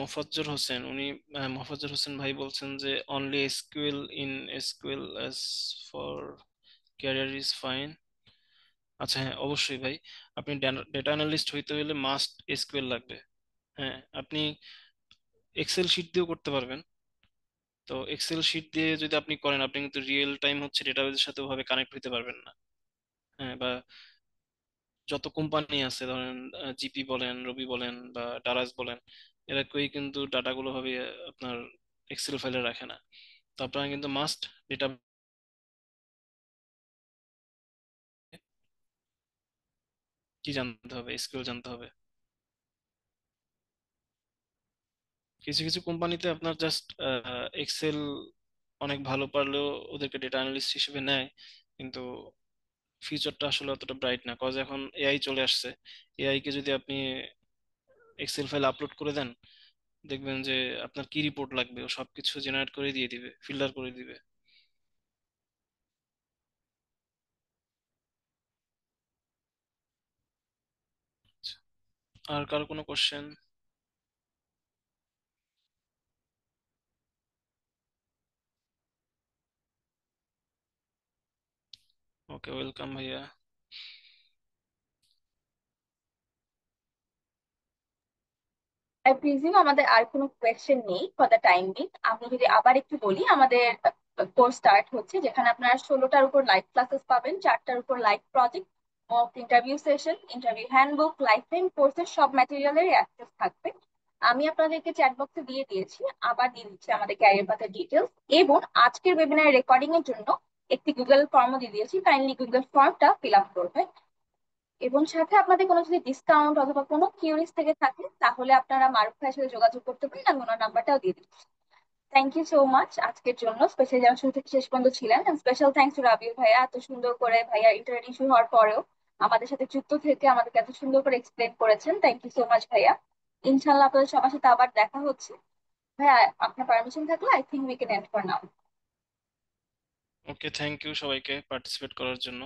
[SPEAKER 3] মোফাজ্জর হোসেন, উনি মোফাজ্জর হোসেন ভাই বলছেন যে only SQL in SQL as for career is fine. আচ্ছা, হ্যাঁ অবশ্যই ভাই, আপনি ডেটা অ্যানালিস্ট হইতে হলে মাস্ট এসকিউএল লাগবে। হ্যাঁ, আপনি এক্সেল শিট দিয়েও করতে পারবেন। তো এক্সেল শিট দিয়ে যদি আপনি করেন, আপনি কিন্তু রিয়েল টাইম হচ্ছে ডেটাবেজের সাথে ওভাবে কানেক্ট হইতে পারবেন না। হ্যাঁ, বা যত কোম্পানি আছে ধরেন, জিপি বলেন, রবি বলেন, বা ডারাস বলেন, এরা কেউই কিন্তু ডাটাগুলো ভাবে আপনার এক্সেল ফাইলে রাখে না। তো আপনারা কিন্তু মাস্ট ডেটা কি জানতে হবে, এসকিউএল জানতে হবে। কিছু কিছু কোম্পানিতে আপনার জাস্ট এক্সেল অনেক ভালো পারলেও ওদেরকে ডেটা অ্যানালিস্ট হিসেবে নেয়, কিন্তু ফিউচারটা আসলে অতটা ব্রাইট না, কজ এখন এআই চলে আসছে। এআই কে যদি আপনি এক্সেল ফাইল আপলোড করে দেন, দেখবেন যে আপনার কি রিপোর্ট লাগবে ও সবকিছু জেনারেট করে দিয়ে দিবে, ফিল্টার করে দিবে। আর কারো কোনো কোশ্চেন? ওকে, ওয়েলকাম ভাইয়া।
[SPEAKER 2] আই প্রিজিউম আমাদের আর কোনো কোয়েশ্চেন নেই ফর দ্য টাইম বিং। আমি যদি আবার একটু বলি, আমাদের কোর্স স্টার্ট হচ্ছে, যেখানে আপনারা 16টার উপর লাইভ ক্লাসেস পাবেন, 4টার উপর live project, mock interview session, interview handbook, life time কোর্সের সব ম্যাটেরিয়ালের অ্যাক্সেস থাকবে। আমি আপনাদেরকে চ্যাট বক্সে দিয়ে দিয়েছি, আবার দিয়ে দিচ্ছি আমাদের ক্যারিয়ার পাথের ডিটেলস, এবং আজকের ওয়েবিনার রেকর্ডিং এর জন্য একটি গুগল ফর্মও দিয়ে দিয়েছি, কাইন্ডলি গুগল ফর্মটা ফিল আপ করবেন। এবং সাথে আপনাদের কোনো যদি ডিসকাউন্ট অথবা কোনো কিউরিজ থেকে থাকে, তাহলে আপনারা মারুফ ভাইয়ের সাথে যোগাযোগ করতে পারেন, আমি ওনার নাম্বারটাও দিয়ে দিচ্ছি। থ্যাংক ইউ সো মাচ আজকের জন্য, স্পেশালি যারা শুরু থেকে শেষ পর্যন্ত ছিলেন। স্পেশাল থ্যাংকস টু রাবিউল ভাইয়া, এত সুন্দর করে ভাইয়া ইন্টারনেট ইস্যু হওয়ার পরেও আমাদের সাথে যুক্ত থেকে আমাদেরকে এত সুন্দর করে এক্সপ্লেন করেছেন। থ্যাংক ইউ সো মাচ ভাইয়া। ইনশাল্লাহ আপনাদের সবার সাথে আবার দেখা হচ্ছে। ভাইয়া, আপনার পারমিশন থাকলে I think we can end for now.
[SPEAKER 3] Okay, thank you সবাইকে পার্টিসিপেট করার জন্য,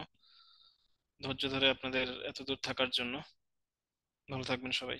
[SPEAKER 3] ধৈর্য ধরে আপনাদের এত দূর থাকার জন্য। ভালো থাকবেন সবাই।